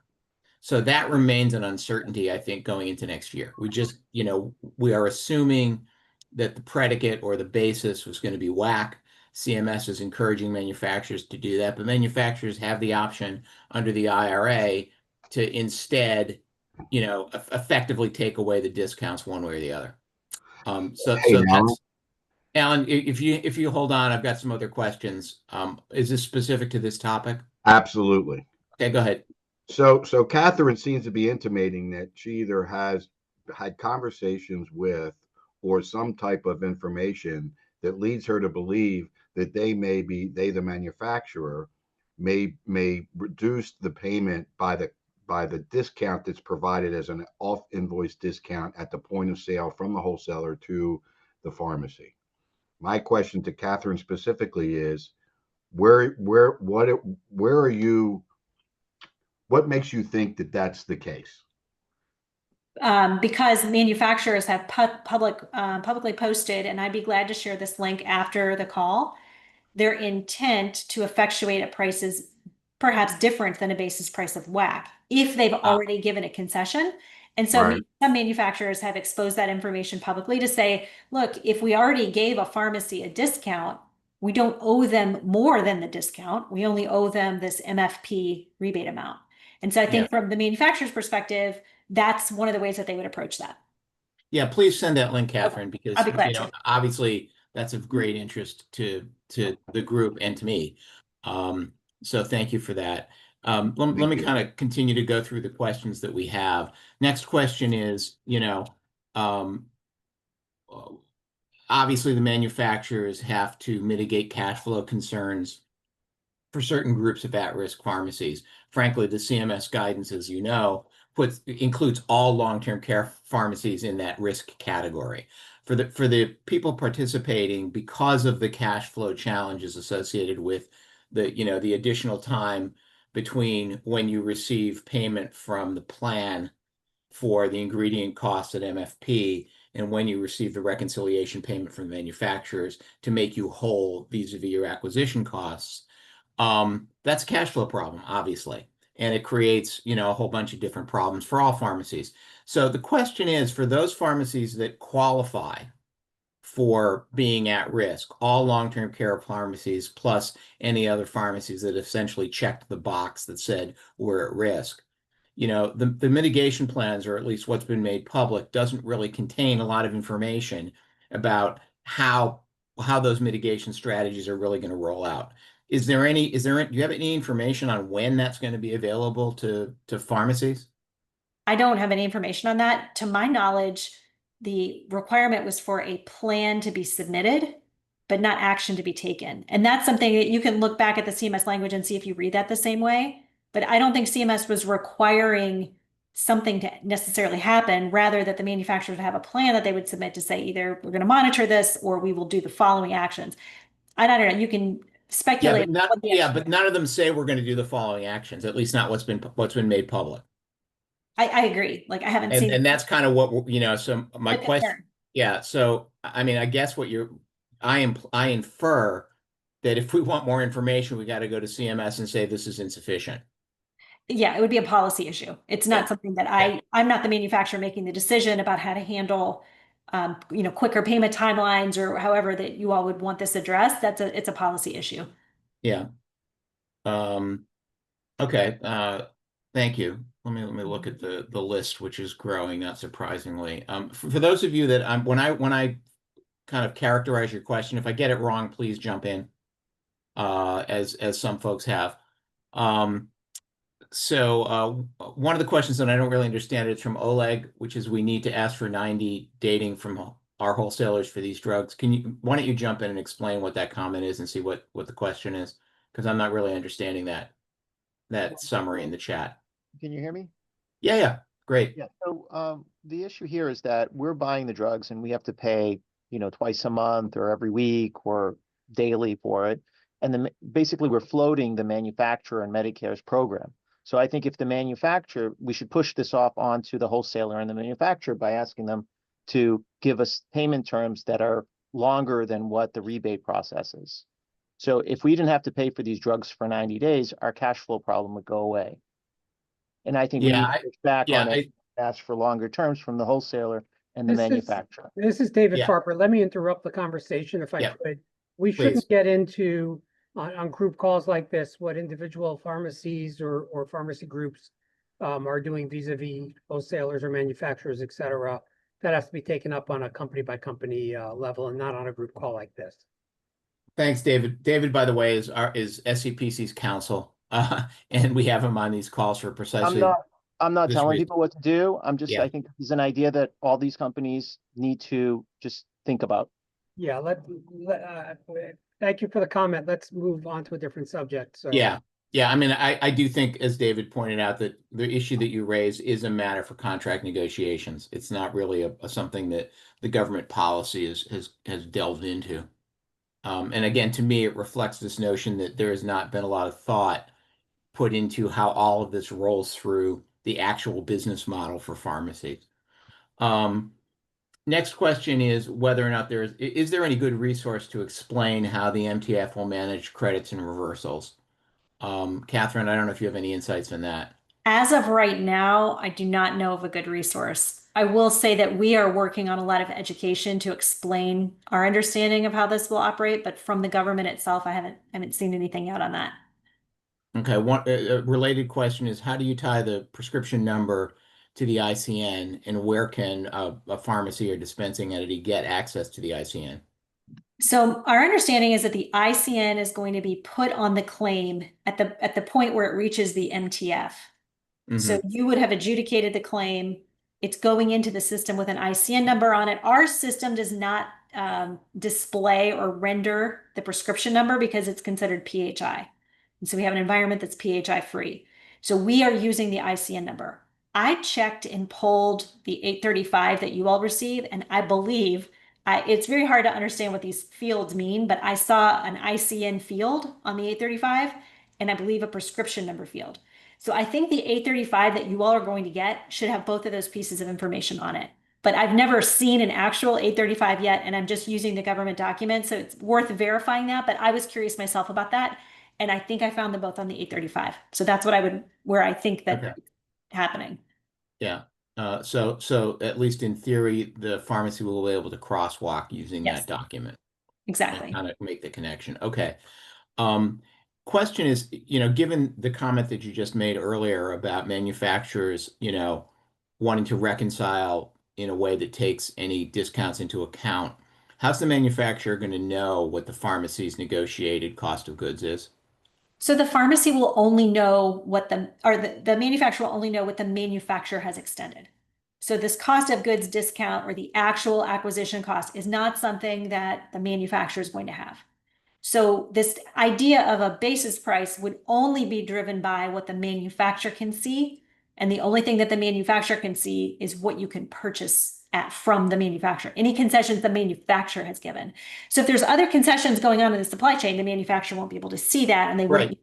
So that remains an uncertainty, I think, going into next year. We are assuming that the predicate or the basis was going to be whack. CMS is encouraging manufacturers to do that, but manufacturers have the option under the IRA to instead, effectively take away the discounts one way or the other. So Hey, Alan. that's Alan. If you hold on, I've got some other questions. Is this specific to this topic? Absolutely. Okay, go ahead. So Catherine seems to be intimating that she either has had conversations with or some type of information that leads her to believe that they, the manufacturer, may reduce the payment by the discount that's provided as an off invoice discount at the point of sale from the wholesaler to the pharmacy. My question to Catherine specifically is where are you? What makes you think that that's the case? Because manufacturers have publicly posted, and I'd be glad to share this link after the call, their intent to effectuate at prices perhaps different than a basis price of WAC if they've already given a concession. And so Right. some manufacturers have exposed that information publicly to say, look, if we already gave a pharmacy a discount, we don't owe them more than the discount. We only owe them this MFP rebate amount. And so I think from the manufacturer's perspective, that's one of the ways that they would approach that. Yeah, please send that link, Catherine, because I'll be glad to. obviously that's of great interest to the group and to me. So thank you for that. Let me kind of continue to go through the questions that we have. Next question is, obviously the manufacturers have to mitigate cash flow concerns for certain groups of at-risk pharmacies. Frankly, the CMS guidance, as you know, includes all long-term care pharmacies in that risk category. For the people participating, because of the cash flow challenges associated with the additional time between when you receive payment from the plan for the ingredient costs at MFP and when you receive the reconciliation payment from the manufacturers to make you whole vis-a-vis your acquisition costs, that's a cash flow problem, obviously. And it creates, a whole bunch of different problems for all pharmacies. So the question is, for those pharmacies that qualify for being at risk, all long-term care pharmacies plus any other pharmacies that essentially checked the box that said we're at risk. The mitigation plans, or at least what's been made public, doesn't really contain a lot of information about how those mitigation strategies are really going to roll out. Do you have any information on when that's going to be available to pharmacies? I don't have any information on that. To my knowledge, the requirement was for a plan to be submitted, but not action to be taken. And that's something that you can look back at the CMS language and see if you read that the same way. But I don't think CMS was requiring something to necessarily happen, rather that the manufacturers would have a plan that they would submit to say either we're going to monitor this or we will do the following actions. I don't know. You can speculate. But none of them say we're going to do the following actions, at least not what's been made public. I agree. Like I haven't seen. And that's kind of so my But question, there. yeah. So, I mean, I guess I infer that if we want more information, we got to go to CMS and say this is insufficient. Yeah, it would be a policy issue. It's not something that I'm not the manufacturer making the decision about how to handle, quicker payment timelines or however that you all would want this addressed. It's a policy issue. Yeah. Okay. Thank you. Let me look at the list, which is growing, not surprisingly. For those of you that when I kind of characterize your question, if I get it wrong, please jump in, as some folks have. So one of the questions that I don't really understand, it's from Oleg, which is we need to ask for 90 dating from our wholesalers for these drugs. Why don't you jump in and explain what that comment is and see what the question is? Because I'm not really understanding that summary in the chat. Can you hear me? Yeah, great. Yeah. So the issue here is that we're buying the drugs and we have to pay, twice a month or every week or daily for it. And then basically we're floating the manufacturer and Medicare's program. So I think if the manufacturer, we should push this off onto the wholesaler and the manufacturer by asking them to give us payment terms that are longer than what the rebate process is. So if we didn't have to pay for these drugs for 90 days, our cash flow problem would go away. And I think we need to push back on it, ask for longer terms from the wholesaler and the manufacturer. This is David Yeah. Farper. Let me interrupt the conversation if I Yeah. could. We Please. shouldn't get into on group calls like this, what individual pharmacies or pharmacy groups are doing vis-a-vis wholesalers or manufacturers, et cetera. That has to be taken up on a company by company level and not on a group call like this. Thanks, David. David, by the way, is SCPC's counsel, and we have him on these calls for precisely. I'm not this telling reason. people what to do. I think this is an idea that all these companies need to just think about. Yeah, thank you for the comment. Let's move on to a different subject. So Yeah. I mean, I do think, as David pointed out, that the issue that you raise is a matter for contract negotiations. It's not really something that the government policy has delved into. And again, to me, it reflects this notion that there has not been a lot of thought put into how all of this rolls through the actual business model for pharmacies. Next question is whether or not is there any good resource to explain how the MTF will manage credits and reversals? Catherine, I don't know if you have any insights on that. As of right now, I do not know of a good resource. I will say that we are working on a lot of education to explain our understanding of how this will operate, but from the government itself, I haven't seen anything out on that. Okay, one related question is how do you tie the prescription number to the ICN, and where can a pharmacy or dispensing entity get access to the ICN? So our understanding is that the ICN is going to be put on the claim at the point where it reaches the MTF. So you would have adjudicated the claim. It's going into the system with an ICN number on it. Our system does not display or render the prescription number because it's considered PHI. And so we have an environment that's PHI free. So we are using the ICN number. I checked and pulled the 835 that you all receive, and I believe it's very hard to understand what these fields mean, but I saw an ICN field on the 835 and I believe a prescription number field. So I think the 835 that you all are going to get should have both of those pieces of information on it. But I've never seen an actual 835 yet, and I'm just using the government document, so it's worth verifying that. But I was curious myself about that, and I think I found them both on the 835. So that's where I think that Okay. it's happening. Yeah. So at least in theory, the pharmacy will be able to crosswalk using Yes, that document and exactly. kind of make the connection. Okay. Um, Question is, given the comment that you just made earlier about manufacturers, wanting to reconcile in a way that takes any discounts into account, how's the manufacturer going to know what the pharmacy's negotiated cost of goods is? So the pharmacy will only know the manufacturer will only know what the manufacturer has extended. So this cost of goods discount or the actual acquisition cost is not something that the manufacturer is going to have. So this idea of a basis price would only be driven by what the manufacturer can see. And the only thing that the manufacturer can see is what you can purchase at from the manufacturer, any concessions the manufacturer has given. So if there's other concessions going on in the supply chain, the manufacturer won't be able to see that and they won't Right. be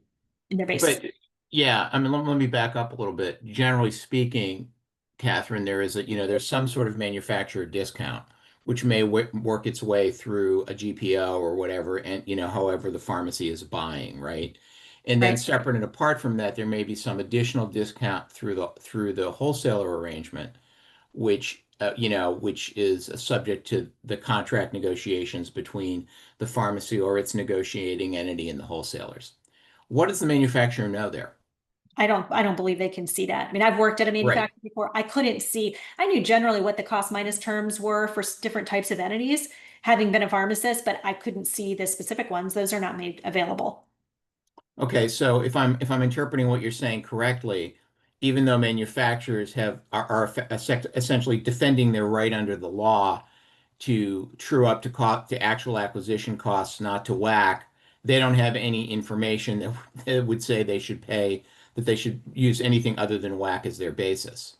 in their basis. But yeah, I mean, let me back up a little bit. Generally speaking, Catherine, there's some sort of manufacturer discount, which may work its way through a GPO or whatever, and however the pharmacy is buying, right? And then Right. separate and apart from that, there may be some additional discount through the wholesaler arrangement, which is subject to the contract negotiations between the pharmacy or its negotiating entity and the wholesalers. What does the manufacturer know there? I don't believe they can see that. I mean, I've worked at a Right. manufacturer before. I couldn't see, I knew generally what the cost minus terms were for different types of entities, having been a pharmacist, but I couldn't see the specific ones. Those are not made available. Okay, so if I'm interpreting what you're saying correctly, even though manufacturers are essentially defending their right under the law to true up to actual acquisition costs, not to whack, they don't have any information that would say that they should use anything other than whack as their basis.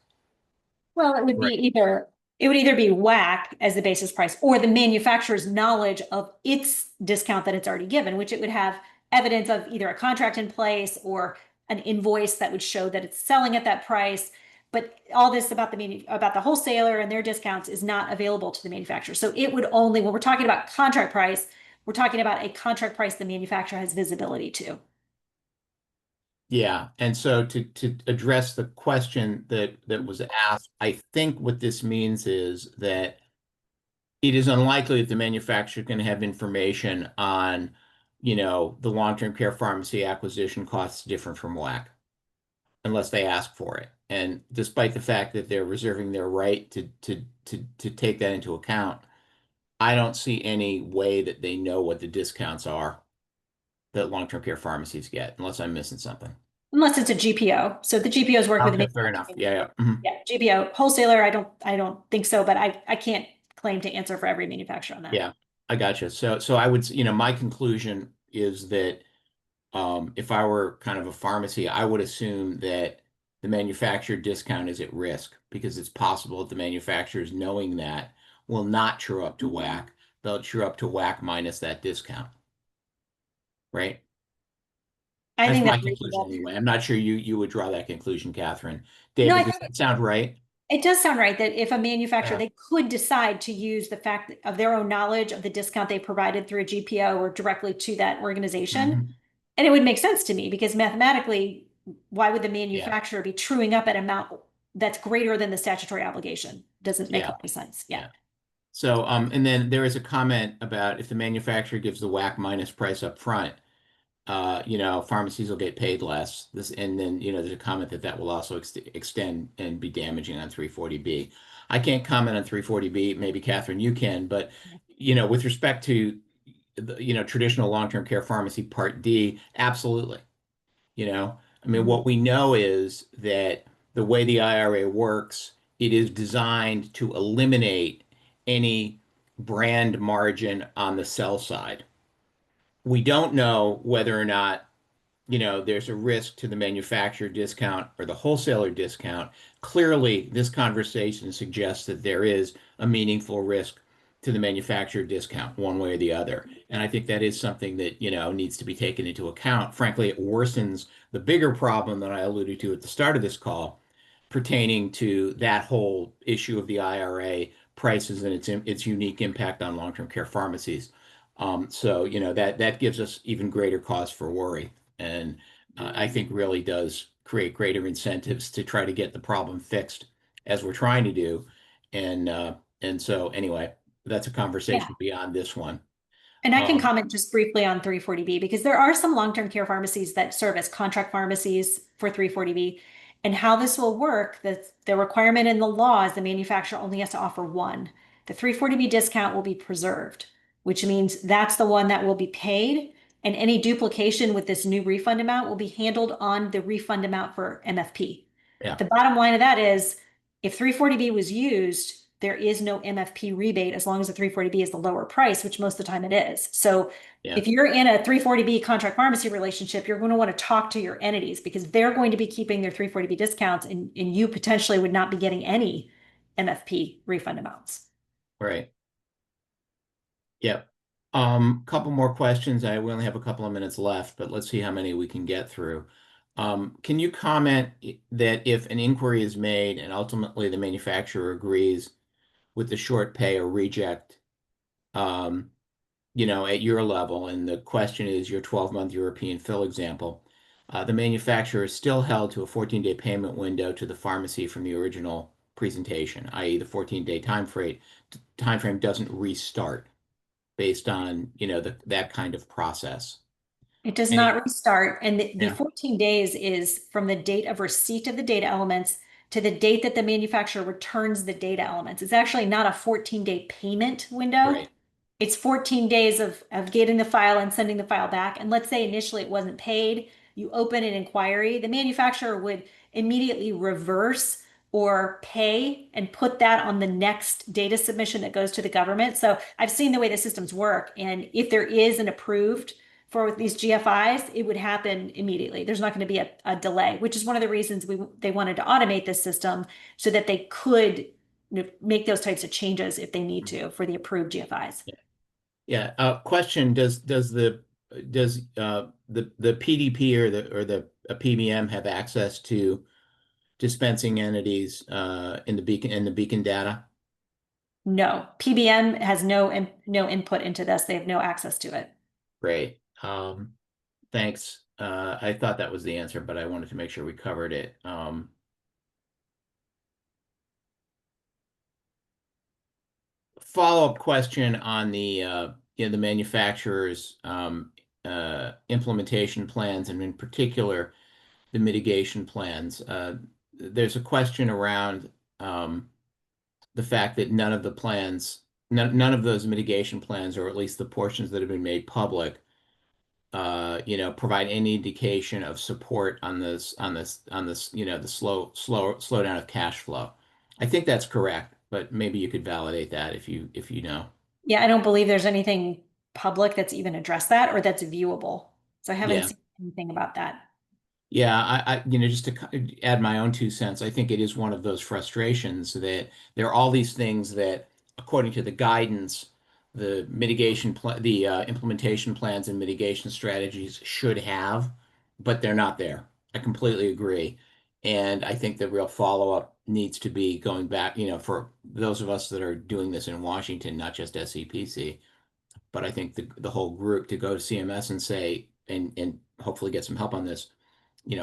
Well, Right. it would either be whack as the basis price or the manufacturer's knowledge of its discount that it's already given, which it would have evidence of either a contract in place or an invoice that would show that it's selling at that price. But all this about about the wholesaler and their discounts is not available to the manufacturer. So it would only, when we're talking about contract price, we're talking about a contract price the manufacturer has visibility to. Yeah, and so to address the question that was asked, I think what this means is that it is unlikely that the manufacturer is going to have information on, the long-term care pharmacy acquisition costs different from WAC unless they ask for it. And despite the fact that they're reserving their right to take that into account, I don't see any way that they know what the discounts are that long-term care pharmacies get, unless I'm missing something. Unless it's a GPO. So the GPOs work with the Okay, fair enough. manufacturer. Yeah, yeah. Mhm. Yeah, GPO wholesaler, I don't think so, but I can't claim to answer for every manufacturer on that. Yeah, I gotcha. So I would, my conclusion is that if I were kind of a pharmacy, I would assume that the manufacturer discount is at risk because it's possible that the manufacturers, knowing that, will not true up to whack. They'll true up to whack minus that discount, right? I That's think my that's conclusion reasonable. anyway. I'm not sure you would draw that conclusion, Catherine. No, I David, does think that sound right? it does sound right that if a manufacturer, Yeah. they could decide to use the fact of their own knowledge of the discount they provided through a GPO or directly to that organization. Mhm. And it would make sense to me because mathematically, why would the Yeah, manufacturer be truing up an amount that's greater than the statutory obligation? Doesn't make a yeah, lot of sense. Yeah. yeah. So, and then there is a comment about if the manufacturer gives the whack minus price up front, pharmacies will get paid less. And then, there's a comment that will also extend and be damaging on 340B. I can't comment on 340B. Maybe Catherine, you can, but, with respect to, traditional long-term care pharmacy Part D, absolutely. I mean, Mhm. what we know is that the way the IRA works, it is designed to eliminate any brand margin on the sell side. We don't know whether or not, there's a risk to the manufacturer discount or the wholesaler discount. Clearly, this conversation suggests that there is a meaningful risk to the manufacturer discount one way or the other. And I think that is something that, needs to be taken into account. Frankly, it worsens the bigger problem that I alluded to at the start of this call pertaining to that whole issue of the IRA prices and its unique impact on long-term care pharmacies. So, that gives us even greater cause for worry. And I think really does create greater incentives to try to get the problem fixed as we're trying to do. And so anyway, that's a Yeah. conversation beyond this one. And I can Um, comment just briefly on 340B because there are some long-term care pharmacies that serve as contract pharmacies for 340B. And how this will work, the requirement in the law is the manufacturer only has to offer one. The 340B discount will be preserved, which means that's the one that will be paid. And any duplication with this new refund amount will be handled on the refund amount for MFP. yeah, The bottom line of that is if 340B was used, there is no MFP rebate as long as the 340B is the lower price, which most of the time it is. So yeah, if you're in a 340B contract pharmacy relationship, you're going to want to talk to your entities because they're going to be keeping their 340B discounts and you potentially would not be getting any MFP refund amounts. right. Yep. Couple more questions. We only have a couple of minutes left, but let's see how many we can get through. Can you comment that if an inquiry is made and ultimately the manufacturer agrees with the short pay or reject, um, at your level, and the question is your 12-month European fill example, the manufacturer is still held to a 14-day payment window to the pharmacy from the original presentation, i.e. the 14-day time frame doesn't restart based on, that kind of process. It does Any, not restart. And the yeah, 14 days is from the date of receipt of the data elements to the date that the manufacturer returns the data elements. It's actually not a 14-day payment window. right, It's 14 days of getting the file and sending the file back. And let's say initially it wasn't paid, you open an inquiry, the manufacturer would immediately reverse or pay and put that on the next data submission that goes to the government. So I've seen the way the systems work. And if there is an approved for these GFIs, it would happen immediately. There's not going to be a delay, which is one of the reasons they wanted to automate this system so that they could make those types of changes if they need to for the approved GFIs. yeah. Question: does the PDP or the PBM have access to dispensing entities in the beacon data? No, PBM has no input into this. They have no access to it. Great. Thanks. I thought that was the answer, but I wanted to make sure we covered it. Follow-up question on the manufacturer's implementation plans, and in particular, the mitigation plans. There's a question around the fact that none of those mitigation plans, or at least the portions that have been made public, provide any indication of support on this, the slowdown of cash flow. I think that's correct, but maybe you could validate that if you know. Yeah, I don't believe there's anything public that's even addressed that or that's viewable. So I haven't Yeah. seen anything about that. Yeah, just to add my own 2 cents, I think it is one of those frustrations that there are all these things that, according to the guidance, the implementation plans and mitigation strategies should have, but they're not there. I completely agree. And I think the real follow-up needs to be going back, for those of us that are doing this in Washington, not just SCPC, but I think the whole group to go to CMS and say, and hopefully get some help on this,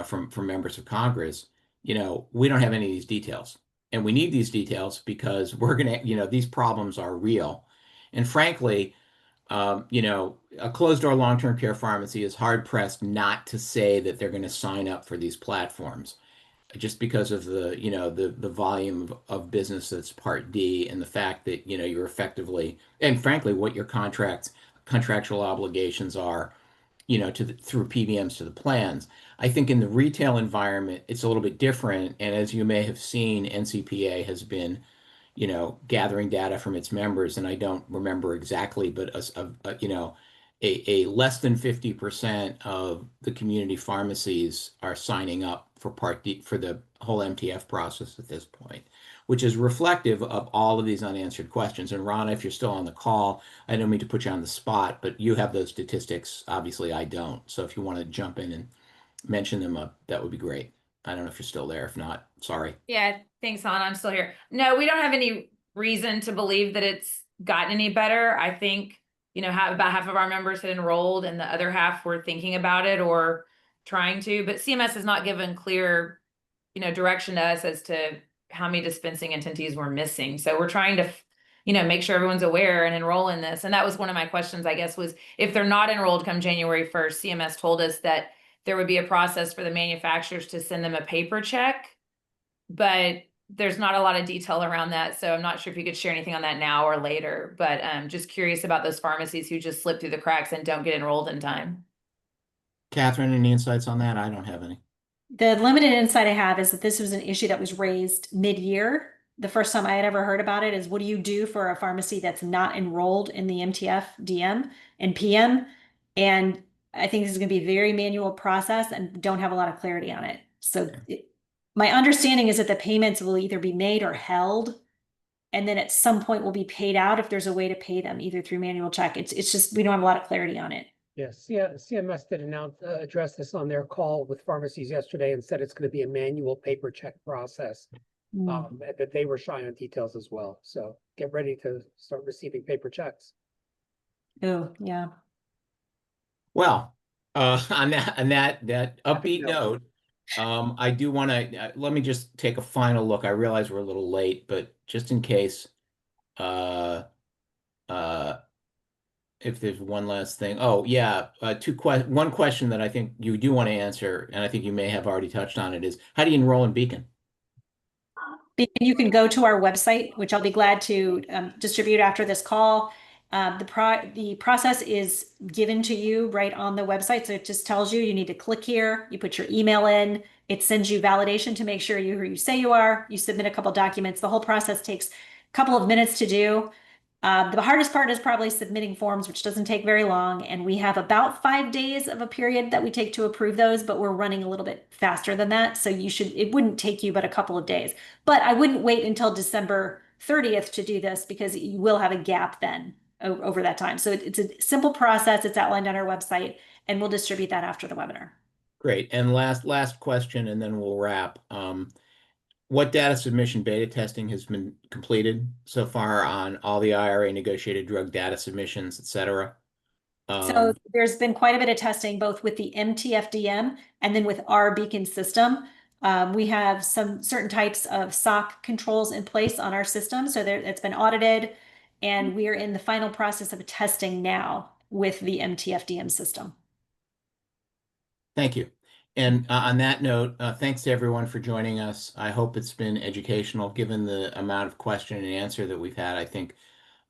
from members of Congress, we don't have any of these details. And we need these details because we're going to, these problems are real. And frankly, a closed door long-term care pharmacy is hard pressed not to say that they're going to sign up for these platforms just because of the volume of business that's Part D and the fact that, you're effectively, and frankly, what your contractual obligations are, through PBMs to the plans. I think in the retail environment, it's a little bit different. And as you may have seen, NCPA has been, gathering data from its members, and I don't remember exactly, but a less than 50% of the community pharmacies are signing up for Part D for the whole MTF process at this point, which is reflective of all of these unanswered questions. And Rana, if you're still on the call, I don't mean to put you on the spot, but you have those statistics. Obviously, I don't. So if you want to jump in and mention them up, that would be great. I don't know if you're still there. If not, sorry. Yeah, thanks, Hannah. I'm still here. No, we don't have any reason to believe that it's gotten any better. I think, about half of our members had enrolled and the other half were thinking about it or trying to, but CMS has not given clear, direction to us as to how many dispensing attendees we're missing. So we're trying to, make sure everyone's aware and enroll in this. And that was one of my questions, I guess, was if they're not enrolled come January 1st, CMS told us that there would be a process for the manufacturers to send them a paper check, but there's not a lot of detail around that. So I'm not sure if you could share anything on that now or later, but just curious about those pharmacies who just slip through the cracks and don't get enrolled in time. Catherine, any insights on that? I don't have any. The limited insight I have is that this was an issue that was raised mid-year. The first time I had ever heard about it is, what do you do for a pharmacy that's not enrolled in the MTF, DM, and PM? And I think this is going to be a very manual process and don't have a lot of clarity on it. So my understanding is that the payments will either be made or held, and then at some point will be paid out if there's a way to pay them, either through manual check. It's just, we don't have a lot of clarity on it. Yes, yeah, CMS did address this on their call with pharmacies yesterday and said it's going to be a manual paper check process. And that they were shy on details as well. So get ready to start receiving paper checks. Oh, yeah. Well, on that upbeat note, I do want to let me just take a final look. I realize we're a little late, but just in case, if there's one last thing. Oh, yeah, one question that I think you do want to answer, and I think you may have already touched on it, is how do you enroll in Beacon? You can go to our website, which I'll be glad to distribute after this call. The process is given to you right on the website. So it just tells you need to click here, you put your email in, it sends you validation to make sure you're who you say you are, you submit a couple documents. The whole process takes a couple of minutes to do. The hardest part is probably submitting forms, which doesn't take very long. And we have about 5 days of a period that we take to approve those, but we're running a little bit faster than that. So it wouldn't take you but a couple of days. But I wouldn't wait until December 30th to do this, because you will have a gap then over that time. So it's a simple process. It's outlined on our website, and we'll distribute that after the webinar. Great. And last question, and then we'll wrap. What data submission beta testing has been completed so far on all the IRA negotiated drug data submissions, et cetera? So there's been quite a bit of testing, both with the MTFDM and then with our Beacon system. We have some certain types of SOC controls in place on our system. So it's been audited, and we are in the final process of testing now with the MTFDM system. Thank you. And on that note, thanks to everyone for joining us. I hope it's been educational, given the amount of question and answer that we've had. I think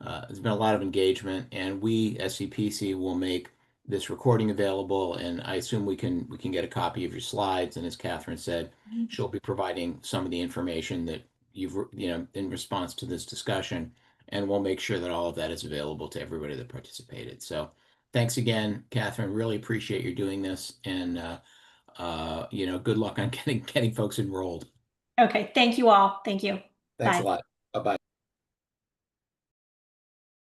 there's been a lot of engagement, and we, SCPC, will make this recording available, and I assume we can get a copy of your slides. And as Catherine said, she'll be providing some of the information that you've, in response to this discussion, and we'll make sure that all of that is available to everybody that participated. So thanks again, Catherine. Really appreciate you doing this, and good luck on getting folks enrolled. Okay, thank you all. Thank you. Thanks Bye. a lot.